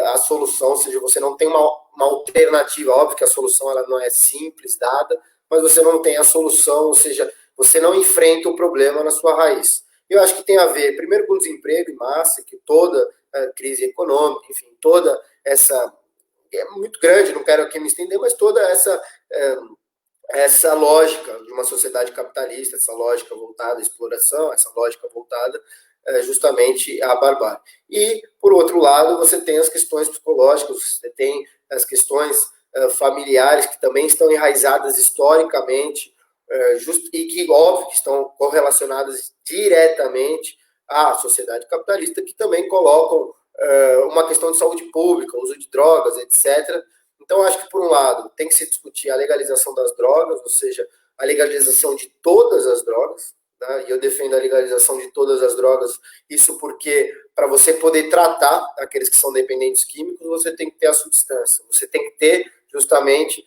a solução, ou seja, você não tem uma alternativa. Óbvio que a solução ela não é simples, dada, mas você não tem a solução, ou seja, você não enfrenta o problema na sua raiz. Eu acho que tem a ver, primeiro, com o desemprego em massa, que toda crise econômica, enfim, toda essa... É muito grande, não quero aqui me estender, mas toda essa lógica de uma sociedade capitalista, essa lógica voltada à exploração, essa lógica voltada justamente à barbárie. E, por outro lado, você tem as questões psicológicas, você tem as questões familiares que também estão enraizadas historicamente e que, óbvio, que estão correlacionadas diretamente à sociedade capitalista, que também colocam uma questão de saúde pública, uso de drogas, etc. Então, acho que, por um lado, tem que se discutir a legalização das drogas, ou seja, a legalização de todas as drogas, né? E eu defendo a legalização de todas as drogas, isso porque, para você poder tratar aqueles que são dependentes químicos, você tem que ter a substância, você tem que ter, justamente,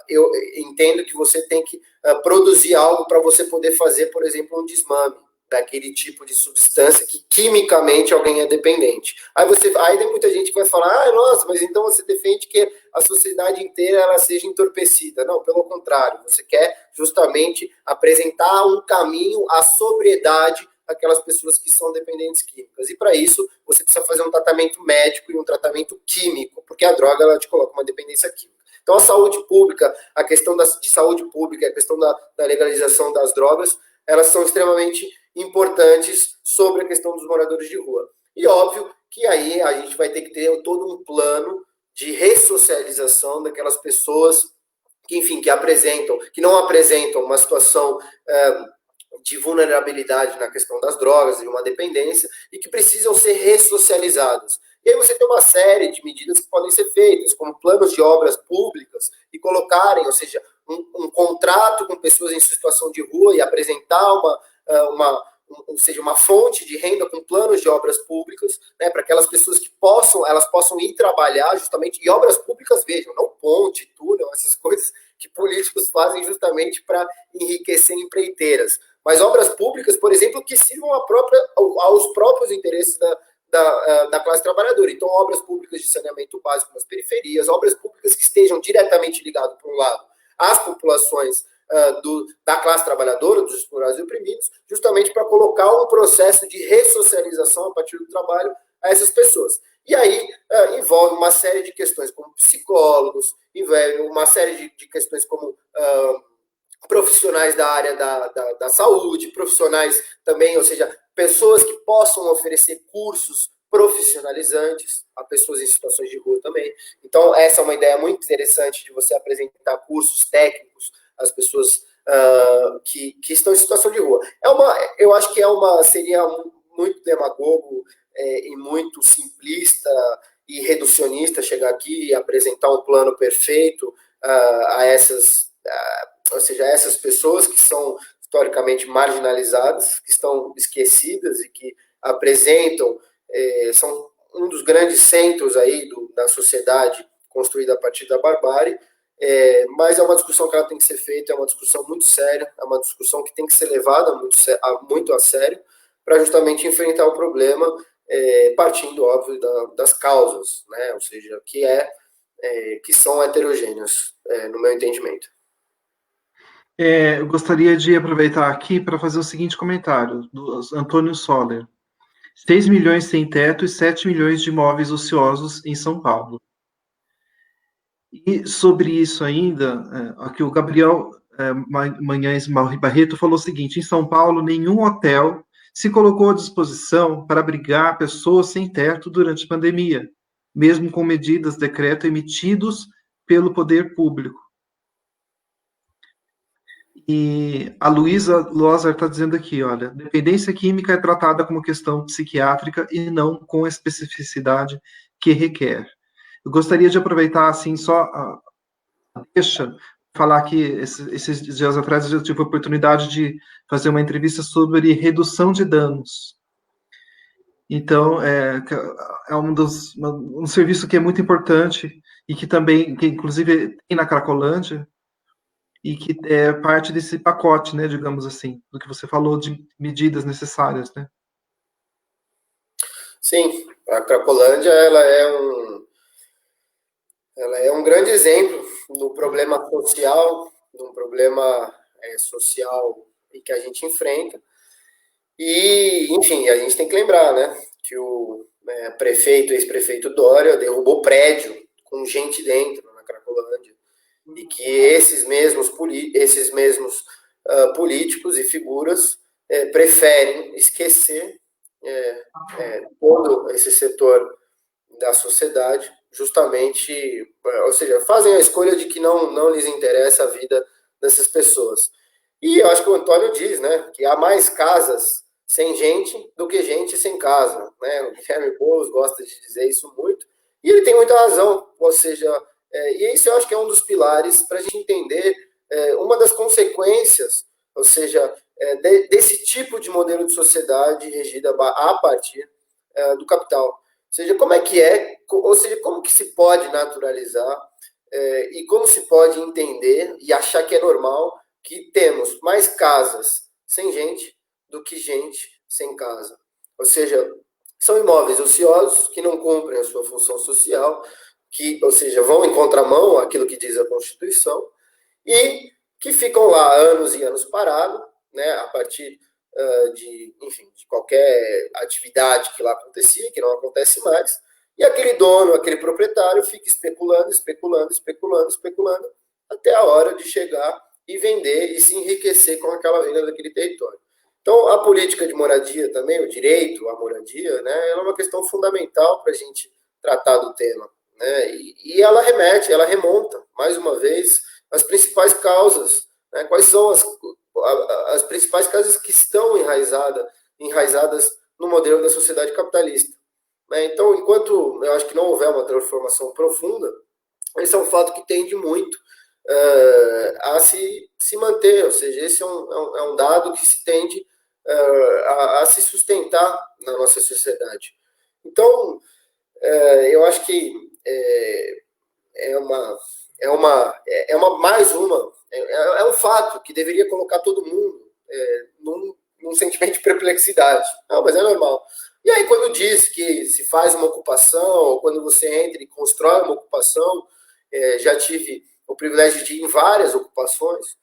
eu entendo que você tem que produzir algo para você poder fazer, por exemplo, um desmame daquele tipo de substância que quimicamente alguém é dependente. Aí tem muita gente que vai falar, nossa, mas então você defende que a sociedade inteira ela seja entorpecida. Não, pelo contrário, você quer justamente apresentar um caminho à sobriedade aquelas pessoas que são dependentes químicas. E para isso, você precisa fazer um tratamento médico e um tratamento químico, porque a droga ela te coloca uma dependência química. Então, a saúde pública, a questão de saúde pública, a questão da legalização das drogas, elas são extremamente importantes sobre a questão dos moradores de rua. E óbvio que aí a gente vai ter que ter todo um plano de ressocialização daquelas pessoas que, enfim, que não apresentam uma situação de vulnerabilidade na questão das drogas, de uma dependência, e que precisam ser ressocializados. E aí você tem uma série de medidas que podem ser feitas, como planos de obras públicas, e colocarem, ou seja, um contrato com pessoas em situação de rua e apresentar ou seja, uma fonte de renda com planos de obras públicas, né, para aquelas pessoas que elas possam ir trabalhar justamente, e obras públicas, vejam, não ponte, túnel, essas coisas que políticos fazem justamente para enriquecer empreiteiras, mas obras públicas, por exemplo, que sirvam aos próprios interesses da classe trabalhadora. Então, obras públicas de saneamento básico nas periferias, obras públicas que estejam diretamente ligadas, por um lado, às populações da classe trabalhadora, dos explorados e oprimidos, justamente para colocar um processo de ressocialização a partir do trabalho a essas pessoas. E aí envolve uma série de questões como psicólogos, envolve uma série de questões como profissionais da área da saúde, profissionais também, ou seja, pessoas que possam oferecer cursos profissionalizantes a pessoas em situações de rua também. Então, essa é uma ideia muito interessante de você apresentar cursos técnicos às pessoas que estão em situação de rua. Eu acho que seria muito demagogo e muito simplista e reducionista chegar aqui e apresentar um plano perfeito a essas pessoas que são historicamente marginalizadas, que estão esquecidas e que apresentam, são um dos grandes centros aí da sociedade construída a partir da barbárie, mas é uma discussão que ela tem que ser feita, é uma discussão muito séria, é uma discussão que tem que ser levada muito a sério, para justamente enfrentar o problema, partindo, óbvio, das causas, né? Ou seja, que são heterogêneas, no meu entendimento. Eu gostaria de aproveitar aqui para fazer o seguinte comentário, do Antônio Soller. 6 milhões sem teto e 7 milhões de imóveis ociosos em São Paulo. E sobre isso ainda, aqui o Gabriel Manhães Barreto falou o seguinte: em São Paulo, nenhum hotel se colocou à disposição para abrigar pessoas sem teto durante a pandemia, mesmo com medidas, decreto emitidos pelo poder público. E a Luísa Lozar está dizendo aqui, olha, dependência química é tratada como questão psiquiátrica e não com a especificidade que requer. Eu gostaria de aproveitar, assim, só falar que esses dias atrás eu tive a oportunidade de fazer uma entrevista sobre redução de danos. Então, é um serviço que é muito importante e que inclusive tem na Cracolândia, e que é parte desse pacote, né, digamos assim, do que você falou de medidas necessárias, né? Sim, a Cracolândia ela é um grande exemplo do problema social, de um problema social que a gente enfrenta. E, enfim, a gente tem que lembrar, né, que o ex-prefeito Dória derrubou prédio com gente dentro na Cracolândia. E que esses mesmos políticos e figuras preferem esquecer todo esse setor da sociedade, justamente, ou seja, fazem a escolha de que não lhes interessa a vida dessas pessoas. E eu acho que o Antônio diz, né, que há mais casas sem gente do que gente sem casa, né? O Guilherme Boulos gosta de dizer isso muito, e ele tem muita razão, ou seja, E isso eu acho que é um dos pilares para a gente entender uma das consequências, ou seja, desse tipo de modelo de sociedade regida a partir do capital. Ou seja, como é que ou seja, como que se pode naturalizar e como se pode entender e achar que é normal que temos mais casas sem gente do que gente sem casa. Ou seja, são imóveis ociosos que não cumprem a sua função social, ou seja, vão em contramão àquilo que diz a Constituição, e que ficam lá anos e anos parados, né, a partir enfim, de qualquer atividade que lá acontecia, que não acontece mais, e aquele dono, aquele proprietário fica especulando, especulando, especulando, especulando, até a hora de chegar e vender e se enriquecer com aquela venda daquele território. Então, a política de moradia também, o direito à moradia, né, ela é uma questão fundamental para a gente tratar do tema. Né, e ela remonta, mais uma vez, as principais causas. Né, quais são as principais causas que estão enraizadas no modelo da sociedade capitalista. Né, então, enquanto eu acho que não houver uma transformação profunda, esse é um fato que tende muito a se manter, ou seja, esse é um dado que se tende a se sustentar na nossa sociedade. Então, eu acho que é um fato que deveria colocar todo mundo num sentimento de perplexidade. Não, mas é normal. E aí, quando diz que se faz uma ocupação, ou quando você entra e constrói uma ocupação, já tive o privilégio de ir em várias ocupações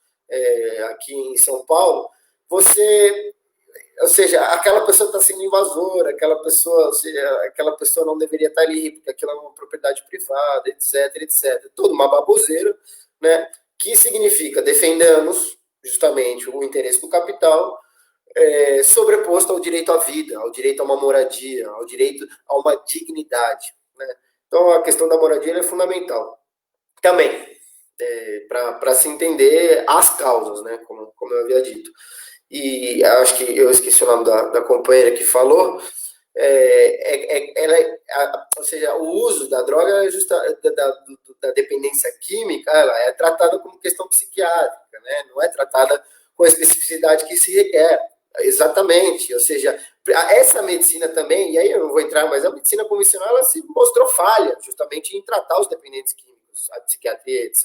aqui em São Paulo, ou seja, aquela pessoa está sendo invasora, aquela pessoa não deveria estar ali, porque aquilo é uma propriedade privada, etc, etc. Toda uma baboseira, né? Que significa defendamos justamente o interesse do capital sobreposto ao direito à vida, ao direito a uma moradia, ao direito a uma dignidade. Né? Então, a questão da moradia é fundamental. Também, para se entender as causas, né? Como eu havia dito. E acho que eu esqueci o nome da companheira que falou, ou seja, o uso da droga da dependência química, ela é tratada como questão psiquiátrica, né? Não é tratada com a especificidade que se requer. Exatamente, ou seja, essa medicina também, e aí eu não vou entrar, mas a medicina convencional ela se mostrou falha justamente em tratar os dependentes químicos, a psiquiatria, etc.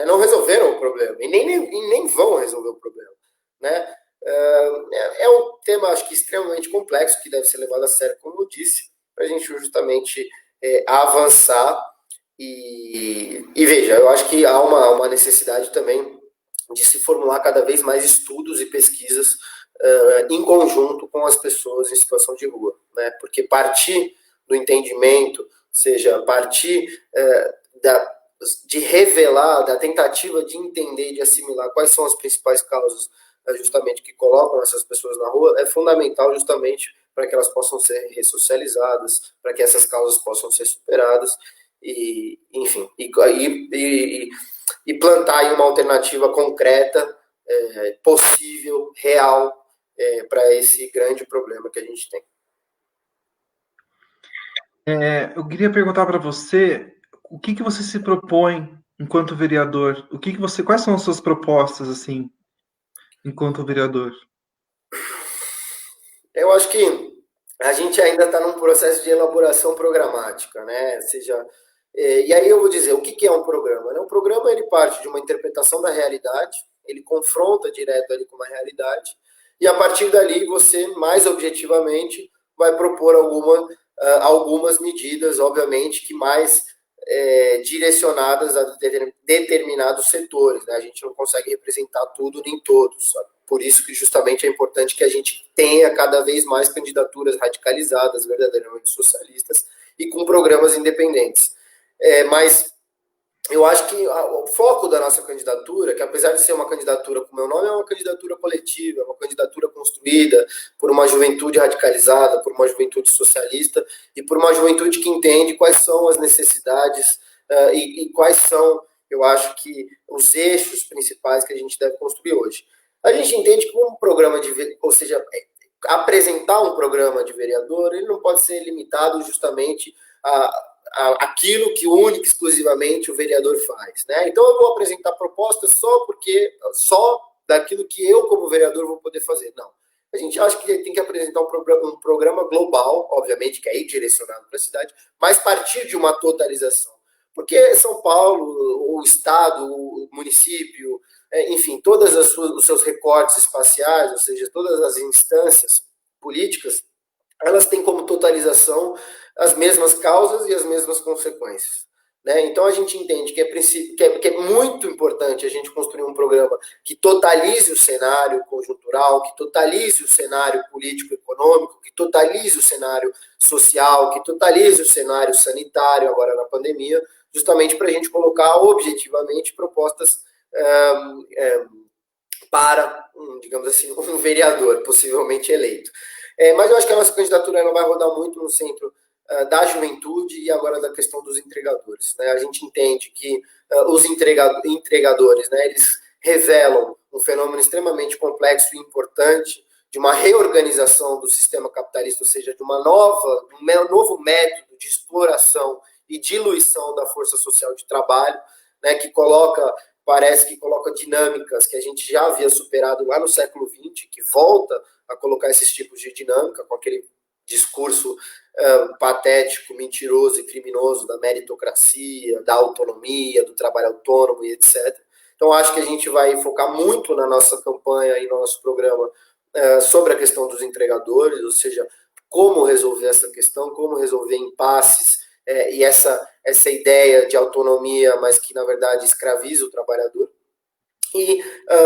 Não resolveram o problema, e nem vão resolver o problema. Né? É um tema, acho que, extremamente complexo, que deve ser levado a sério, como eu disse, para a gente justamente avançar. E veja, eu acho que há uma necessidade também de se formular cada vez mais estudos e pesquisas em conjunto com as pessoas em situação de rua, né? Porque partir do entendimento, ou seja, partir de revelar, da tentativa de entender e de assimilar quais são as principais causas justamente que colocam essas pessoas na rua, é fundamental justamente para que elas possam ser ressocializadas, para que essas causas possam ser superadas e, enfim, e plantar aí uma alternativa concreta, possível, real, para esse grande problema que a gente tem. Eu queria perguntar para você o que você se propõe enquanto vereador? Quais são as suas propostas assim, enquanto vereador? Eu acho que a gente ainda está num processo de elaboração programática, né? Ou seja, e aí eu vou dizer, o que é um programa? Um programa ele parte de uma interpretação da realidade, ele confronta direto ali com uma realidade, e a partir dali você, mais objetivamente, vai propor algumas medidas, obviamente, que mais direcionadas a determinados setores. Né? A gente não consegue representar tudo nem todos, sabe? Por isso que justamente é importante que a gente tenha cada vez mais candidaturas radicalizadas, verdadeiramente socialistas, e com programas independentes. Mas eu acho que o foco da nossa candidatura, que apesar de ser uma candidatura com meu nome, é uma candidatura coletiva, é uma candidatura construída por uma juventude radicalizada, por uma juventude socialista e por uma juventude que entende quais são as necessidades e quais são, eu acho que, os eixos principais que a gente deve construir hoje. A gente entende que um programa ou seja, apresentar um programa de vereador, ele não pode ser limitado justamente aquilo que única e exclusivamente o vereador faz, né? Então eu vou apresentar propostas só daquilo que eu, como vereador, vou poder fazer. Não. A gente acha que tem que apresentar um programa global, obviamente, que é direcionado para a cidade, mas partir de uma totalização. Porque São Paulo, o Estado, o município, enfim, todos os seus recortes espaciais, ou seja, todas as instâncias políticas, elas têm como totalização as mesmas causas e as mesmas consequências. Né? Então a gente entende que é muito importante a gente construir um programa que totalize o cenário conjuntural, que totalize o cenário político-econômico, que totalize o cenário social, que totalize o cenário sanitário agora na pandemia, justamente para a gente colocar objetivamente propostas para, digamos assim, um vereador possivelmente eleito. Mas eu acho que a nossa candidatura ela vai rodar muito no centro da juventude e agora da questão dos entregadores. Né? A gente entende que os entregadores, né, eles revelam um fenômeno extremamente complexo e importante de uma reorganização do sistema capitalista, ou seja, de um novo método de exploração e diluição da força social de trabalho, né, parece que coloca dinâmicas que a gente já havia superado lá no século XX, que volta a colocar esses tipos de dinâmica com aquele discurso patético, mentiroso e criminoso da meritocracia, da autonomia, do trabalho autônomo e etc. Então, acho que a gente vai focar muito na nossa campanha e no nosso programa sobre a questão dos entregadores, ou seja, como resolver essa questão, como resolver impasses e essa ideia de autonomia, mas que, na verdade, escraviza o trabalhador. E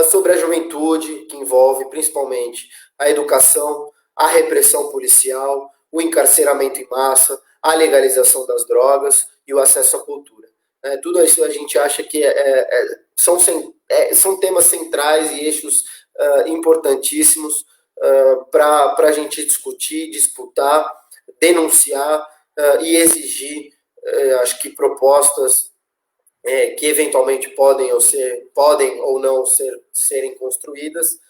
sobre a juventude, que envolve principalmente a educação, a repressão policial, o encarceramento em massa, a legalização das drogas e o acesso à cultura. Tudo isso a gente acha que são temas centrais e eixos importantíssimos para a gente discutir, disputar, denunciar e exigir, acho que propostas que eventualmente podem ou não serem construídas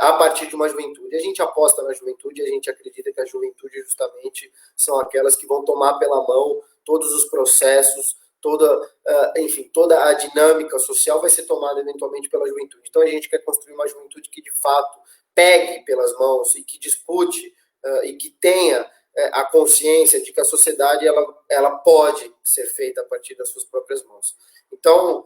a partir de uma juventude. A gente aposta na juventude, a gente acredita que a juventude justamente são aquelas que vão tomar pela mão todos os processos, enfim, toda a dinâmica social vai ser tomada eventualmente pela juventude. Então a gente quer construir uma juventude que de fato pegue pelas mãos e que dispute e que tenha a consciência de que a sociedade ela pode ser feita a partir das suas próprias mãos. Então,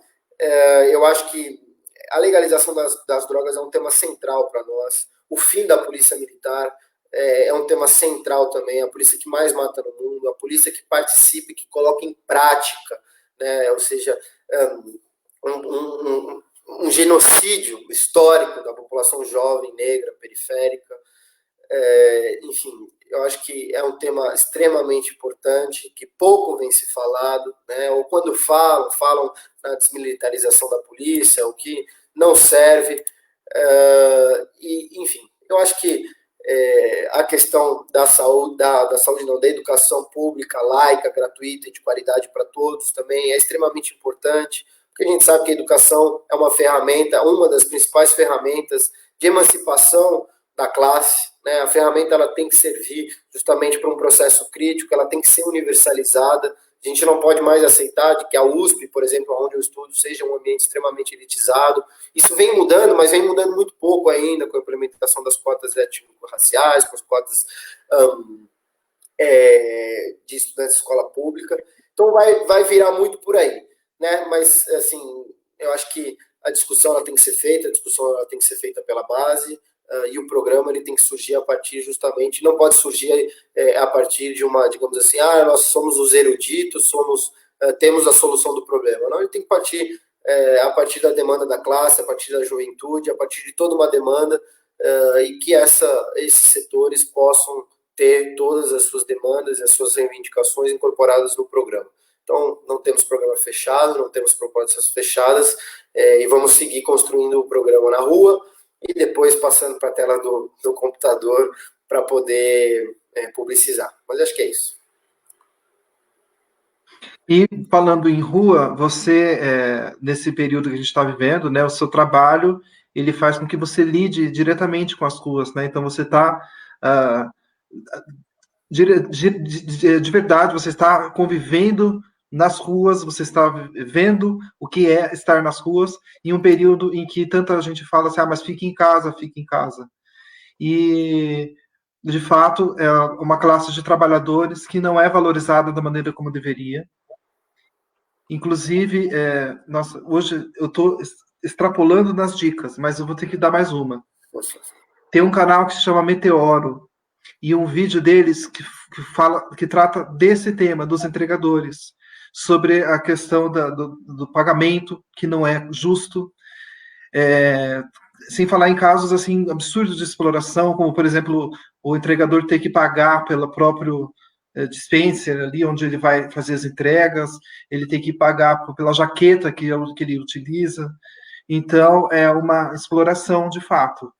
eu acho que a legalização das drogas é um tema central para nós. O fim da polícia militar é um tema central também. A polícia que mais mata no mundo, a polícia que participa e que coloca em prática, né? Ou seja, um genocídio histórico da população jovem, negra, periférica. Enfim, eu acho que é um tema extremamente importante, que pouco vem se falado, né? Ou quando falam na desmilitarização da polícia, o que não serve. Enfim, eu acho que a questão da saúde, da educação pública, laica, gratuita e de qualidade para todos também é extremamente importante, porque a gente sabe que a educação é uma das principais ferramentas de emancipação da classe, né? A ferramenta ela tem que servir justamente para um processo crítico, ela tem que ser universalizada. A gente não pode mais aceitar de que a USP, por exemplo, onde eu estudo, seja um ambiente extremamente elitizado. Isso vem mudando, mas vem mudando muito pouco ainda com a implementação das cotas étnico-raciais, com as cotas de estudantes de escola pública. Então vai virar muito por aí, né? Mas assim, eu acho que a discussão ela tem que ser feita, a discussão ela tem que ser feita pela base. E o programa ele tem que surgir a partir justamente, não pode surgir a partir de uma, digamos assim, nós somos os eruditos, temos a solução do problema. Não, ele tem que partir a partir da demanda da classe, a partir da juventude, a partir de toda uma demanda e que esses setores possam ter todas as suas demandas e as suas reivindicações incorporadas no programa. Então, não temos programa fechado, não temos propostas fechadas e vamos seguir construindo o programa na rua, e depois passando para a tela do computador para poder publicizar. Mas acho que é isso. E falando em rua, você, nesse período que a gente está vivendo, né, o seu trabalho, ele faz com que você lide diretamente com as ruas, né? Então você está de verdade, você está convivendo nas ruas, você está vendo o que é estar nas ruas, em um período em que tanta gente fala assim, mas fique em casa, fique em casa. E, de fato, é uma classe de trabalhadores que não é valorizada da maneira como deveria. Inclusive, nossa, hoje eu estou extrapolando nas dicas, mas eu vou ter que dar mais uma. Tem um canal que se chama Meteoro, e um vídeo deles que trata desse tema, dos entregadores, sobre a questão do pagamento, que não é justo, sem falar em casos assim absurdos de exploração, como, por exemplo, o entregador ter que pagar pelo próprio dispenser ali onde ele vai fazer as entregas, ele tem que pagar pela jaqueta que ele utiliza. Então, é uma exploração de fato.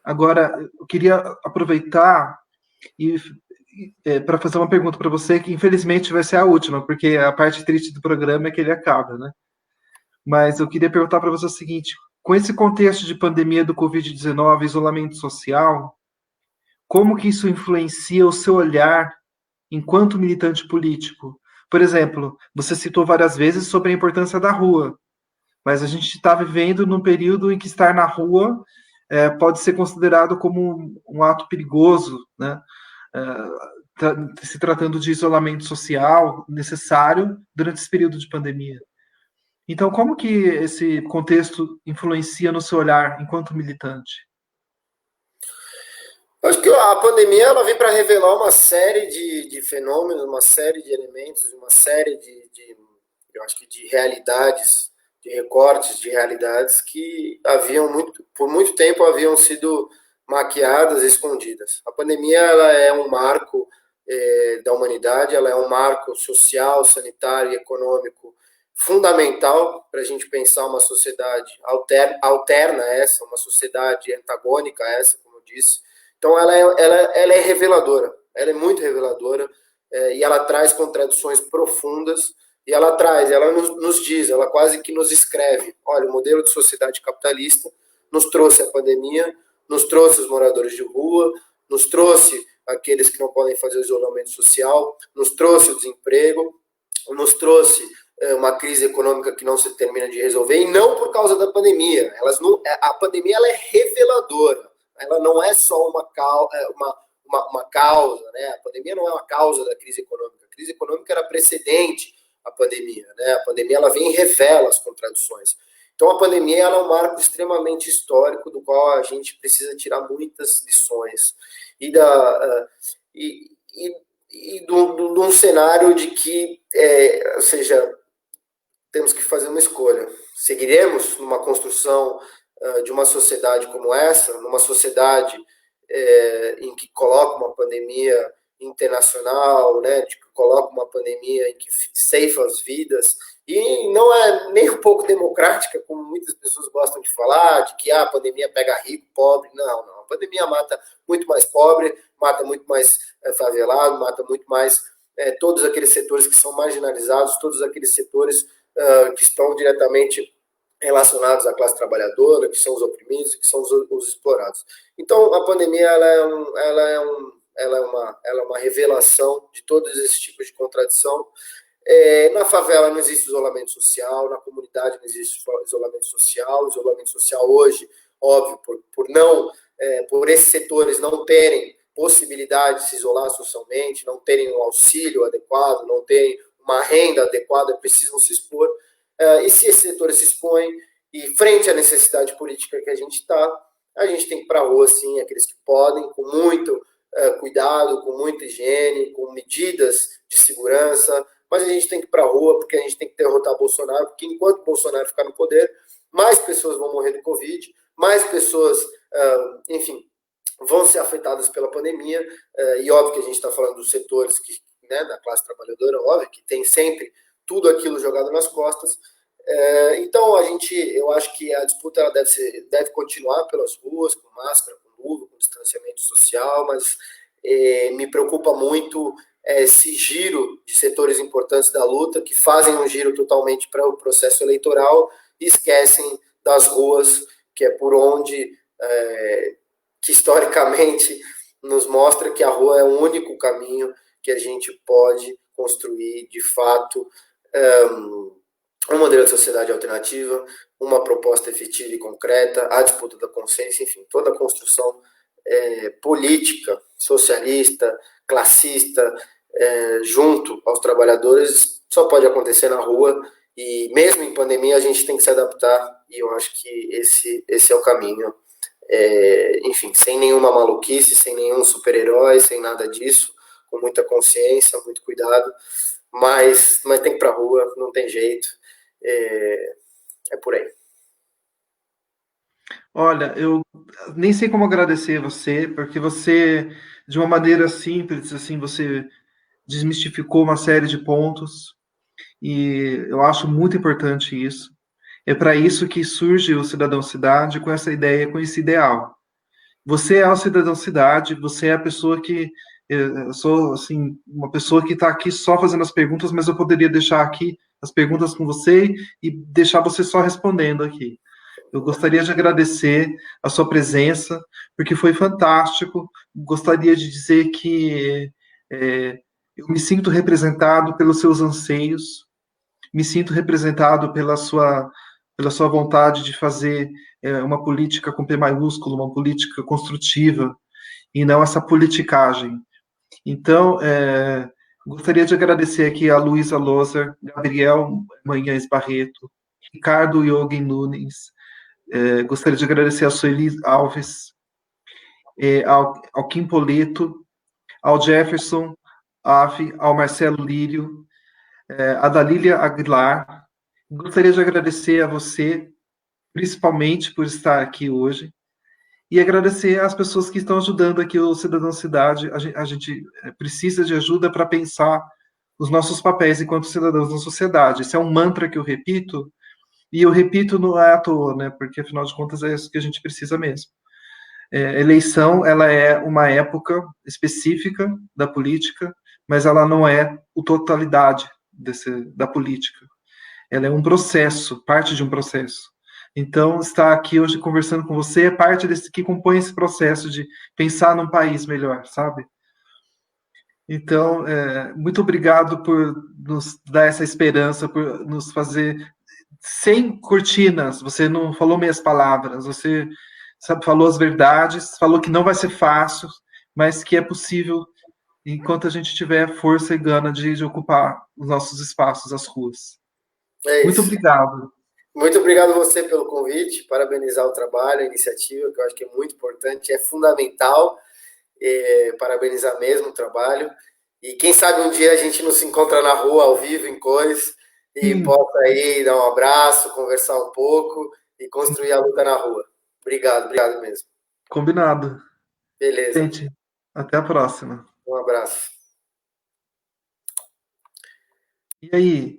Agora, eu queria aproveitar e para fazer uma pergunta para você, que infelizmente vai ser a última, porque a parte triste do programa é que ele acaba, né? Mas eu queria perguntar para você o seguinte: com esse contexto de pandemia do Covid-19, isolamento social, como que isso influencia o seu olhar enquanto militante político? Por exemplo, você citou várias vezes sobre a importância da rua, mas a gente está vivendo num período em que estar na rua pode ser considerado como um ato perigoso, né? Se tratando de isolamento social necessário durante esse período de pandemia. Então, como que esse contexto influencia no seu olhar enquanto militante? Eu acho que a pandemia ela vem para revelar uma série de fenômenos, uma série de elementos, uma série eu acho que de realidades, de recortes de realidades que por muito tempo haviam sido maquiadas, escondidas. A pandemia ela é um marco da humanidade, ela é um marco social, sanitário e econômico fundamental para a gente pensar uma sociedade alterna a essa, uma sociedade antagônica a essa, como eu disse. Então, ela é reveladora, ela é muito reveladora, e ela traz contradições profundas, e ela nos diz, ela quase que nos escreve, olha, o modelo de sociedade capitalista nos trouxe a pandemia, nos trouxe os moradores de rua, nos trouxe aqueles que não podem fazer o isolamento social, nos trouxe o desemprego, nos trouxe uma crise econômica que não se termina de resolver, e não por causa da pandemia. A pandemia ela é reveladora. Ela não é só uma causa, né? A pandemia não é uma causa da crise econômica. A crise econômica era precedente à pandemia, né? A pandemia ela vem e revela as contradições. Então a pandemia ela é um marco extremamente histórico do qual a gente precisa tirar muitas lições e de um cenário de que, ou seja, temos que fazer uma escolha. Seguiremos numa construção de uma sociedade como essa, numa sociedade em que coloca uma pandemia internacional, né, que coloca uma pandemia em que ceifa as vidas, e não é nem um pouco democrática, como muitas pessoas gostam de falar, de que a pandemia pega rico, pobre. Não, não. A pandemia mata muito mais pobre, mata muito mais favelado, mata muito mais todos aqueles setores que são marginalizados, todos aqueles setores que estão diretamente relacionados à classe trabalhadora, que são os oprimidos, que são os explorados. Então, a pandemia ela é uma revelação de todos esses tipos de contradição. Na favela não existe isolamento social, na comunidade não existe isolamento social. O isolamento social hoje, óbvio, por esses setores não terem possibilidade de se isolar socialmente, não terem um auxílio adequado, não terem uma renda adequada, precisam se expor. E se esses setores se expõem, e frente à necessidade política que a gente está, a gente tem que ir para a rua, sim, aqueles que podem, com muito cuidado, com muita higiene, com medidas de segurança, mas a gente tem que ir para a rua porque a gente tem que derrotar Bolsonaro, porque enquanto Bolsonaro ficar no poder, mais pessoas vão morrer do Covid, mais pessoas, enfim, vão ser afetadas pela pandemia, e óbvio que a gente está falando dos setores né, da classe trabalhadora, óbvio que tem sempre tudo aquilo jogado nas costas. Então, eu acho que a disputa ela deve continuar pelas ruas, com máscara, com luva, com distanciamento social, mas me preocupa muito esse giro de setores importantes da luta, que fazem um giro totalmente para o processo eleitoral e esquecem das ruas, que é por onde, que historicamente nos mostra que a rua é o único caminho que a gente pode construir, de fato, um modelo de sociedade alternativa, uma proposta efetiva e concreta, a disputa da consciência, enfim, toda a construção política, socialista, classista, junto aos trabalhadores, só pode acontecer na rua, e mesmo em pandemia a gente tem que se adaptar, e eu acho que esse é o caminho. Enfim, sem nenhuma maluquice, sem nenhum super-herói, sem nada disso, com muita consciência, muito cuidado, mas tem que ir pra rua, não tem jeito, é por aí. Olha, eu nem sei como agradecer você, porque você, de uma maneira simples, assim, você desmistificou uma série de pontos, e eu acho muito importante isso. É para isso que surge o Cidadão Cidade com essa ideia, com esse ideal. Você é o Cidadão Cidade, você é a pessoa que eu sou assim uma pessoa que está aqui só fazendo as perguntas, mas eu poderia deixar aqui as perguntas com você e deixar você só respondendo aqui. Eu gostaria de agradecer a sua presença, porque foi fantástico. Gostaria de dizer que eu me sinto representado pelos seus anseios, me sinto representado pela sua vontade de fazer uma política com P maiúsculo, uma política construtiva, e não essa politicagem. Então, gostaria de agradecer aqui a Luísa Lozer, Gabriel Manhães Barreto, Ricardo Yogen Nunes, gostaria de agradecer a Sueli Alves, ao Kim Poleto, ao Jefferson Ave, ao Marcelo Lírio, a Dalília Aguilar. Gostaria de agradecer a você, principalmente por estar aqui hoje, e agradecer às pessoas que estão ajudando aqui o Cidadão Cidade. A gente precisa de ajuda para pensar os nossos papéis enquanto cidadãos na sociedade. Esse é um mantra que eu repito, e eu repito não é à toa, né? Porque afinal de contas é isso que a gente precisa mesmo. Eleição, ela é uma época específica da política, mas ela não é a totalidade da política. Ela é um processo, parte de um processo. Então, estar aqui hoje conversando com você é parte desse que compõe esse processo de pensar num país melhor, sabe? Então, muito obrigado por nos dar essa esperança, por nos fazer sem cortinas. Você não falou meias palavras, você falou as verdades, falou que não vai ser fácil, mas que é possível enquanto a gente tiver força e gana de ocupar os nossos espaços, as ruas. É Muito isso. obrigado. Muito obrigado a você pelo convite, parabenizar o trabalho, a iniciativa, que eu acho que é muito importante, é fundamental, parabenizar mesmo o trabalho. E quem sabe um dia a gente não se encontra na rua, ao vivo, em cores, e Sim, possa aí dar um abraço, conversar um pouco e construir a luta na rua. Obrigado, obrigado mesmo. combinado. Beleza, Gente, até a próxima. um abraço. E aí?